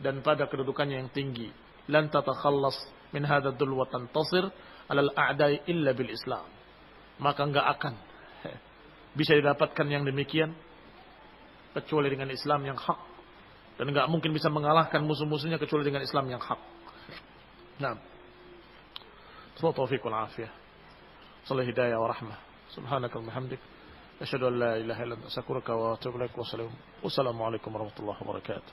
dan pada kedudukannya yang tinggi. Lan tatakhallas min hadzal dhul wa tantasir 'alal a'da'i illa bil Islam. Maka enggak akan bisa didapatkan yang demikian kecuali dengan Islam yang hak. Dan enggak mungkin bisa mengalahkan musuh-musuhnya kecuali dengan Islam yang hak. Naam. Semoga taufik wal afiyah. Sallallahu hidayah wa rahmah. Subhanakallahumma hamdik. Asyhadu an la ilaha illa anta astaghfiruka wa atubu ilaik. Wassalamu alaikum warahmatullahi wabarakatuh.